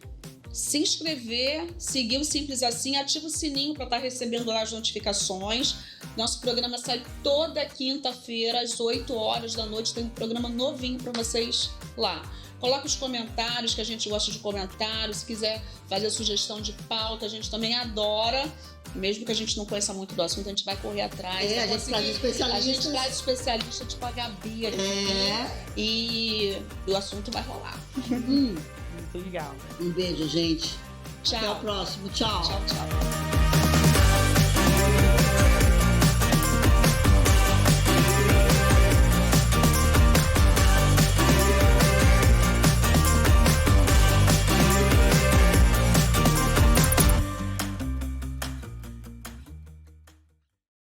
se inscrever, seguir o Simples Assim, ativa o sininho para estar recebendo lá as notificações. Nosso programa sai toda quinta-feira, às 8 horas da noite, tem um programa novinho para vocês lá. Coloca os comentários, que a gente gosta de comentários. Se quiser fazer sugestão de pauta, a gente também adora. Mesmo que a gente não conheça muito do assunto, a gente vai correr atrás. A gente traz especialistas. A gente traz especialista tipo a Gabi aqui. E o assunto vai rolar. Muito legal. Um beijo, gente. Tchau. Até o próximo. Tchau. Tchau, tchau.